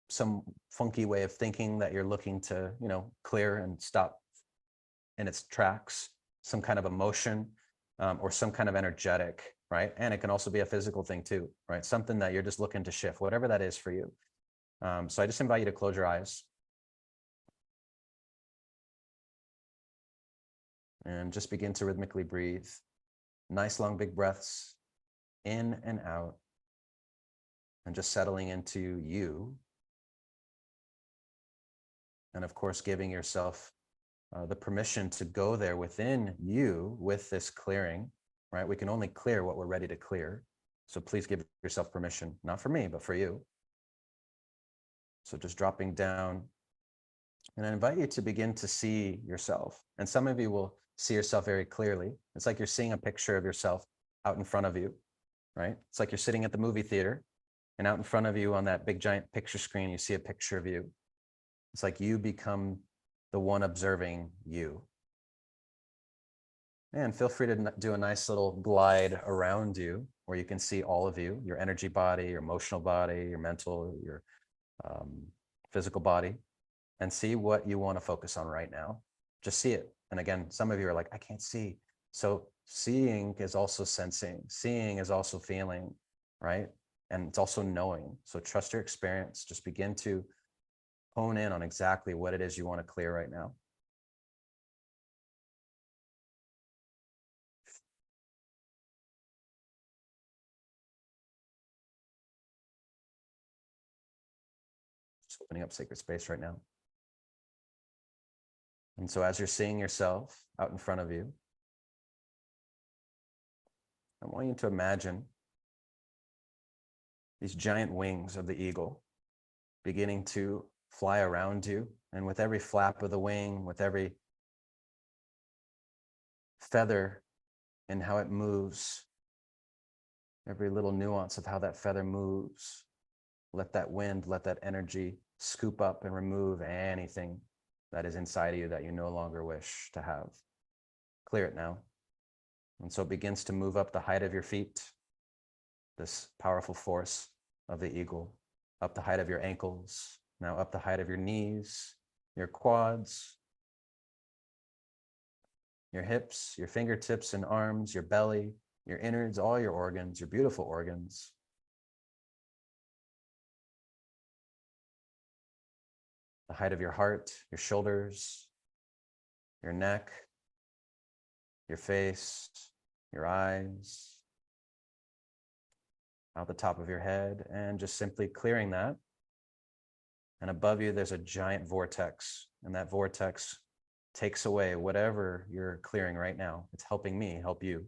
some funky way of thinking that you're looking to, clear and stop in its tracks, some kind of emotion, or some kind of energetic, right? And it can also be a physical thing too, right? Something that you're just looking to shift, whatever that is for you. So I just invite you to close your eyes and just begin to rhythmically breathe. Nice long big breaths in and out, and just settling into you. And of course, giving yourself the permission to go there within you with this clearing, right? We can only clear what we're ready to clear. So please give yourself permission, not for me, but for you. So just dropping down, and I invite you to begin to see yourself. And some of you will see yourself very clearly. It's like you're seeing a picture of yourself out in front of you, right? It's like you're sitting at the movie theater, and out in front of you on that big giant picture screen, you see a picture of you. It's like you become the one observing you. And feel free to do a nice little glide around you where you can see all of you, your energy body, your emotional body, your mental, your physical body, and see what you want to focus on right now. Just see it. And again, some of you are like, I can't see. So seeing is also sensing. Seeing is also feeling, right? And it's also knowing. So trust your experience. Just begin to hone in on exactly what it is you want to clear right now. Just opening up sacred space right now. And so as you're seeing yourself out in front of you, I want you to imagine these giant wings of the eagle beginning to fly around you. And with every flap of the wing, with every feather and how it moves, every little nuance of how that feather moves, let that wind, let that energy scoop up and remove anything that is inside of you that you no longer wish to have. Clear it now. And so it begins to move up the height of your feet, this powerful force of the eagle, up the height of your ankles, now up the height of your knees, your quads, your hips, your fingertips and arms, your belly, your innards, all your organs, your beautiful organs. The height of your heart, your shoulders, your neck, your face, your eyes, out the top of your head, and just simply clearing that. And above you, there's a giant vortex, and that vortex takes away whatever you're clearing right now. It's helping me help you.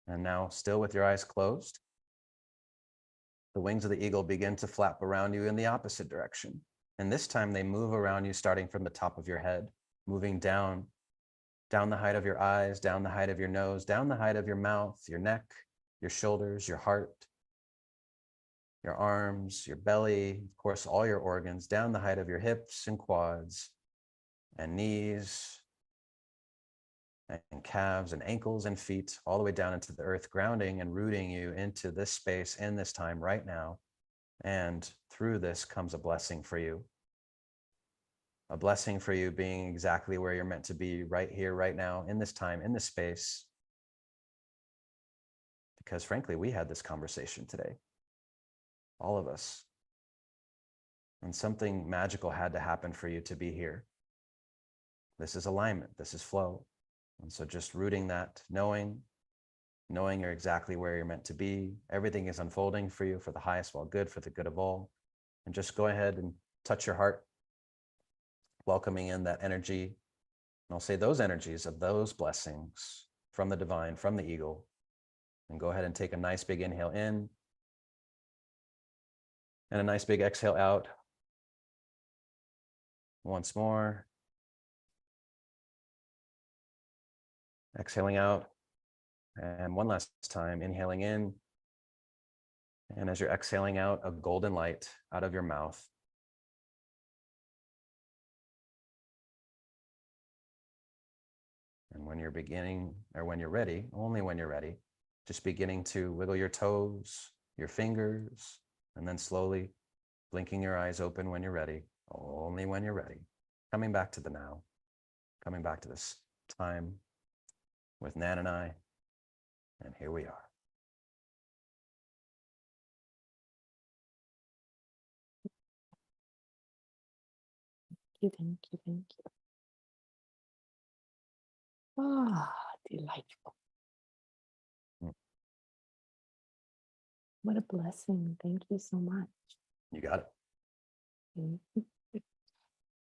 And now, still with your eyes closed, the wings of the eagle begin to flap around you in the opposite direction. And this time they move around you starting from the top of your head, moving down the height of your eyes, down the height of your nose, down the height of your mouth, your neck, your shoulders, your heart, your arms, your belly, of course, all your organs, down the height of your hips and quads and knees and calves and ankles and feet, all the way down into the earth, grounding and rooting you into this space in this time right now. And through this comes a blessing for you. A blessing for you being exactly where you're meant to be right here, right now, in this time, in this space. Because frankly, we had this conversation today, all of us. And something magical had to happen for you to be here. This is alignment, this is flow. And so just rooting that, knowing you're exactly where you're meant to be. Everything is unfolding for you for the highest of all good, for the good of all. And just go ahead and touch your heart, welcoming in that energy. And I'll say those energies of those blessings from the divine, from the eagle. And go ahead and take a nice big inhale in and a nice big exhale out. Once more. Exhaling out. And one last time, inhaling in. And as you're exhaling out, a golden light out of your mouth. And when you're beginning, or when you're ready, only when you're ready, just beginning to wiggle your toes, your fingers, and then slowly blinking your eyes open when you're ready, only when you're ready. Coming back to the now, coming back to this time with Nan and I, and here we are. Thank you, thank you. Ah, delightful. Mm. What a blessing. Thank you so much. You got it. Mhm.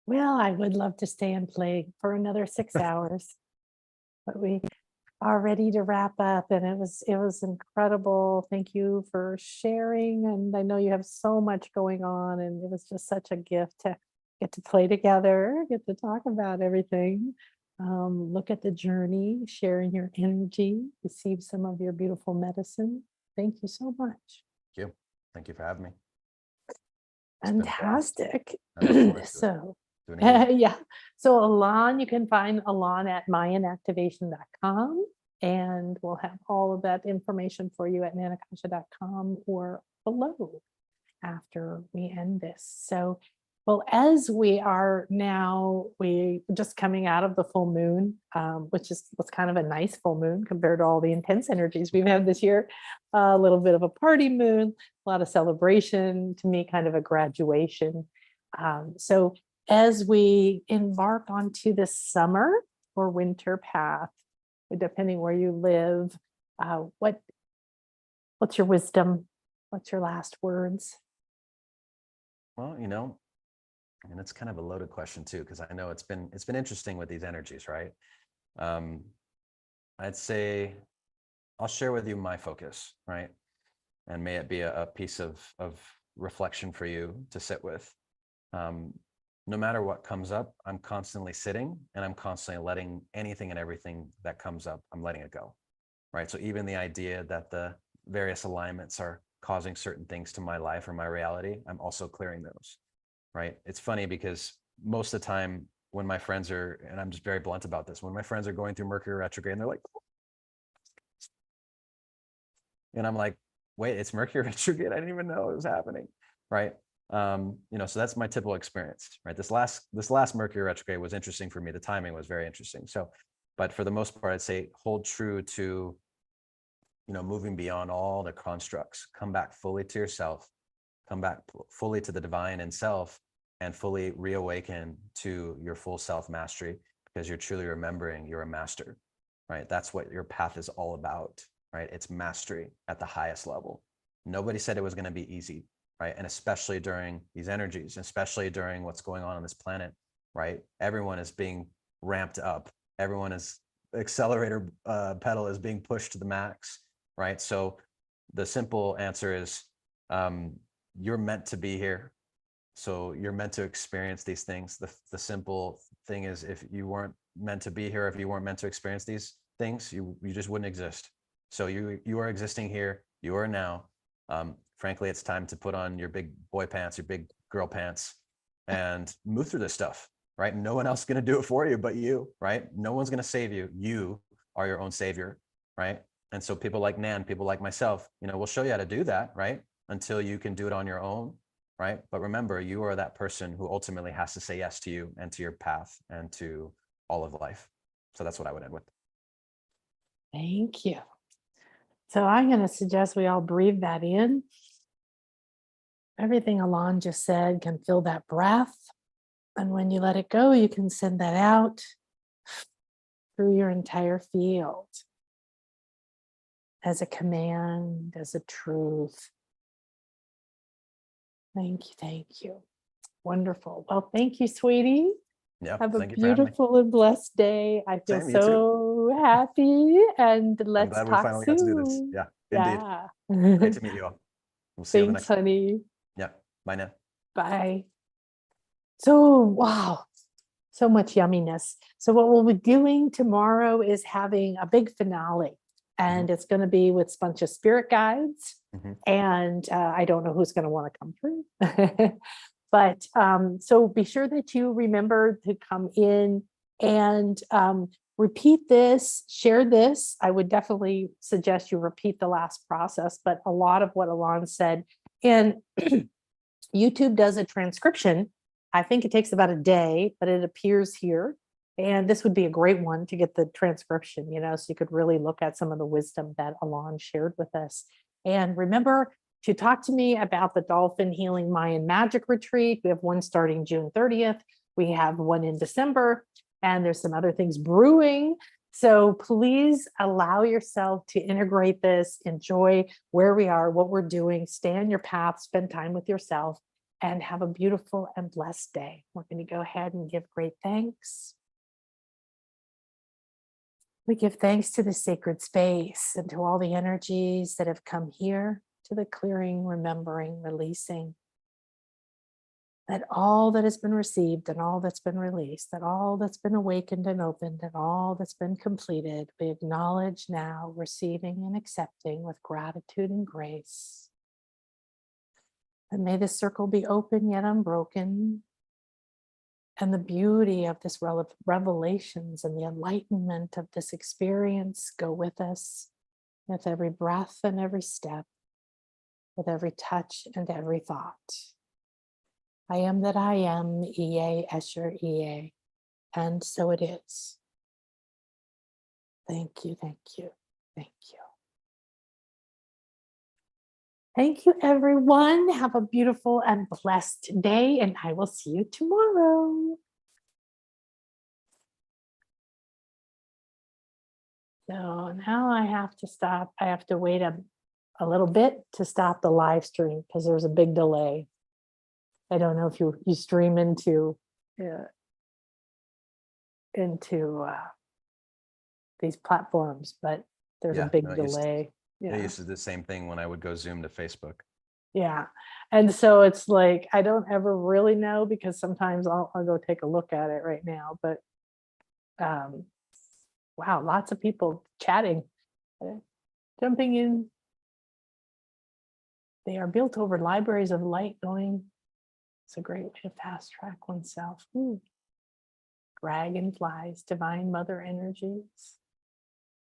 Well, I would love to stay and play for another 6 hours, but we are ready to wrap up, and it was incredible. Thank you for sharing, and I know you have so much going on, and it was just such a gift to get to play together, get to talk about everything, look at the journey, sharing your energy, receive some of your beautiful medicine. Thank you so much. Thank you. Thank you for having me. It's been a blast. Fantastic. I look forward to it. So Doing it again. yeah. So Alain, you can find Alain at mayanactivation.com, and we'll have all of that information for you at nanakasha.com or below after we end this. So, well, as we are now, we just coming out of the full moon, which was kind of a nice full moon compared to all the intense energies we've had this year. A little bit of a party moon, a lot of celebration, to me, kind of a graduation. So as we embark onto this summer or winter path, depending where you live, what's your wisdom? What's your last words? Well, and it's kind of a loaded question too, because I know it's been interesting with these energies, right? I'd say I'll share with you my focus, right? And may it be a piece of reflection for you to sit with. No matter what comes up, I'm constantly sitting, and I'm constantly letting anything and everything that comes up, I'm letting it go, right? So even the idea that the various alignments are causing certain things to my life or my reality, I'm also clearing those, right? It's funny because most of the time when my friends are, and I'm just very blunt about this, when my friends are going through Mercury retrograde and they're like, and I'm like, wait, it's Mercury retrograde? I didn't even know it was happening, right? So that's my typical experience, right? This last Mercury retrograde was interesting for me. The timing was very interesting. So, but for the most part, I'd say hold true to, moving beyond all the constructs, come back fully to yourself, come back fully to the divine in self, and fully reawaken to your full self mastery, because you're truly remembering you're a master, right? That's what your path is all about, right? It's mastery at the highest level. Nobody said it was going to be easy, right? And especially during these energies, especially during what's going on this planet, right? Everyone is being ramped up. Everyone is accelerator pedal is being pushed to the max, right? So the simple answer is you're meant to be here. So you're meant to experience these things. The simple thing is, if you weren't meant to be here, if you weren't meant to experience these things, you just wouldn't exist. So you are existing here. You are now. Frankly, it's time to put on your big boy pants, your big girl pants, and move through this stuff, right? No one else is going to do it for you but you, right? No one's going to save you. You are your own savior, right? And so people like Nan, people like myself, we'll show you how to do that, right? Until you can do it on your own, right? But remember, you are that person who ultimately has to say yes to you and to your path and to all of life. So that's what I would end with. Thank you. So I'm going to suggest we all breathe that in. Everything Alain just said can fill that breath. And when you let it go, you can send that out through your entire field as a command, as a truth. Thank you. Thank you. Wonderful. Well, thank you, sweetie. Yeah. Have a Thank you for having me. beautiful and blessed day. I feel Same, you too. so happy, and I'm let's glad we talk finally got to do this. soon. Yeah, indeed. Yeah. Great to meet you all. We'll see you on the Thanks, next one. honey. Yeah. Bye now. Bye. So, wow, so much yumminess. So what we'll be doing tomorrow is having a big finale, and it's going to be with a bunch of spirit guides. And I don't know who's going to want to come through. But so be sure that you remember to come in and repeat this, share this. I would definitely suggest you repeat the last process, but a lot of what Alain said, and YouTube does a transcription. I think it takes about a day, but it appears here. And this would be a great one to get the transcription, so you could really look at some of the wisdom that Alain shared with us. And remember to talk to me about the Dolphin Healing Mayan Magic Retreat. We have one starting June 30th. We have one in December, and there's some other things brewing. So please allow yourself to integrate this, enjoy where we are, what we're doing, stay on your path, spend time with yourself, and have a beautiful and blessed day. We're going to go ahead and give great thanks. We give thanks to the sacred space and to all the energies that have come here, to the clearing, remembering, releasing. That all that has been received and all that's been released, that all that's been awakened and opened and all that's been completed, we acknowledge now, receiving and accepting with gratitude and grace. And may this circle be open yet unbroken. And the beauty of this revelations and the enlightenment of this experience go with us with every breath and every step, with every touch and every thought. I am that I am, Ea Escher Ea, and so it is. Thank you, thank you, thank you. Thank you, everyone. Have a beautiful and blessed day, and I will see you tomorrow. So now I have to stop. I have to wait a little bit to stop the live stream because there's a big delay. I don't know if you stream into these platforms, but there's a big delay. I used to do the same thing when I would go Zoom to Facebook. Yeah. And so it's like, I don't ever really know because sometimes I'll go take a look at it right now, but wow, lots of people chatting, jumping in. They are built over libraries of light going. It's a great way to fast track oneself. Dragonflies, divine mother energies.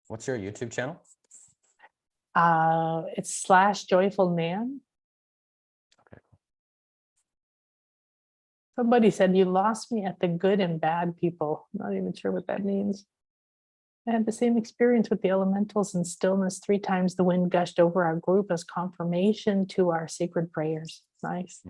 What's your YouTube channel? It's /joyfulman. Okay, cool. Somebody said you lost me at the good and bad people. Not even sure what that means. I had the same experience with the elementals and stillness. 3 times the wind gushed over our group as confirmation to our sacred prayers. Nice.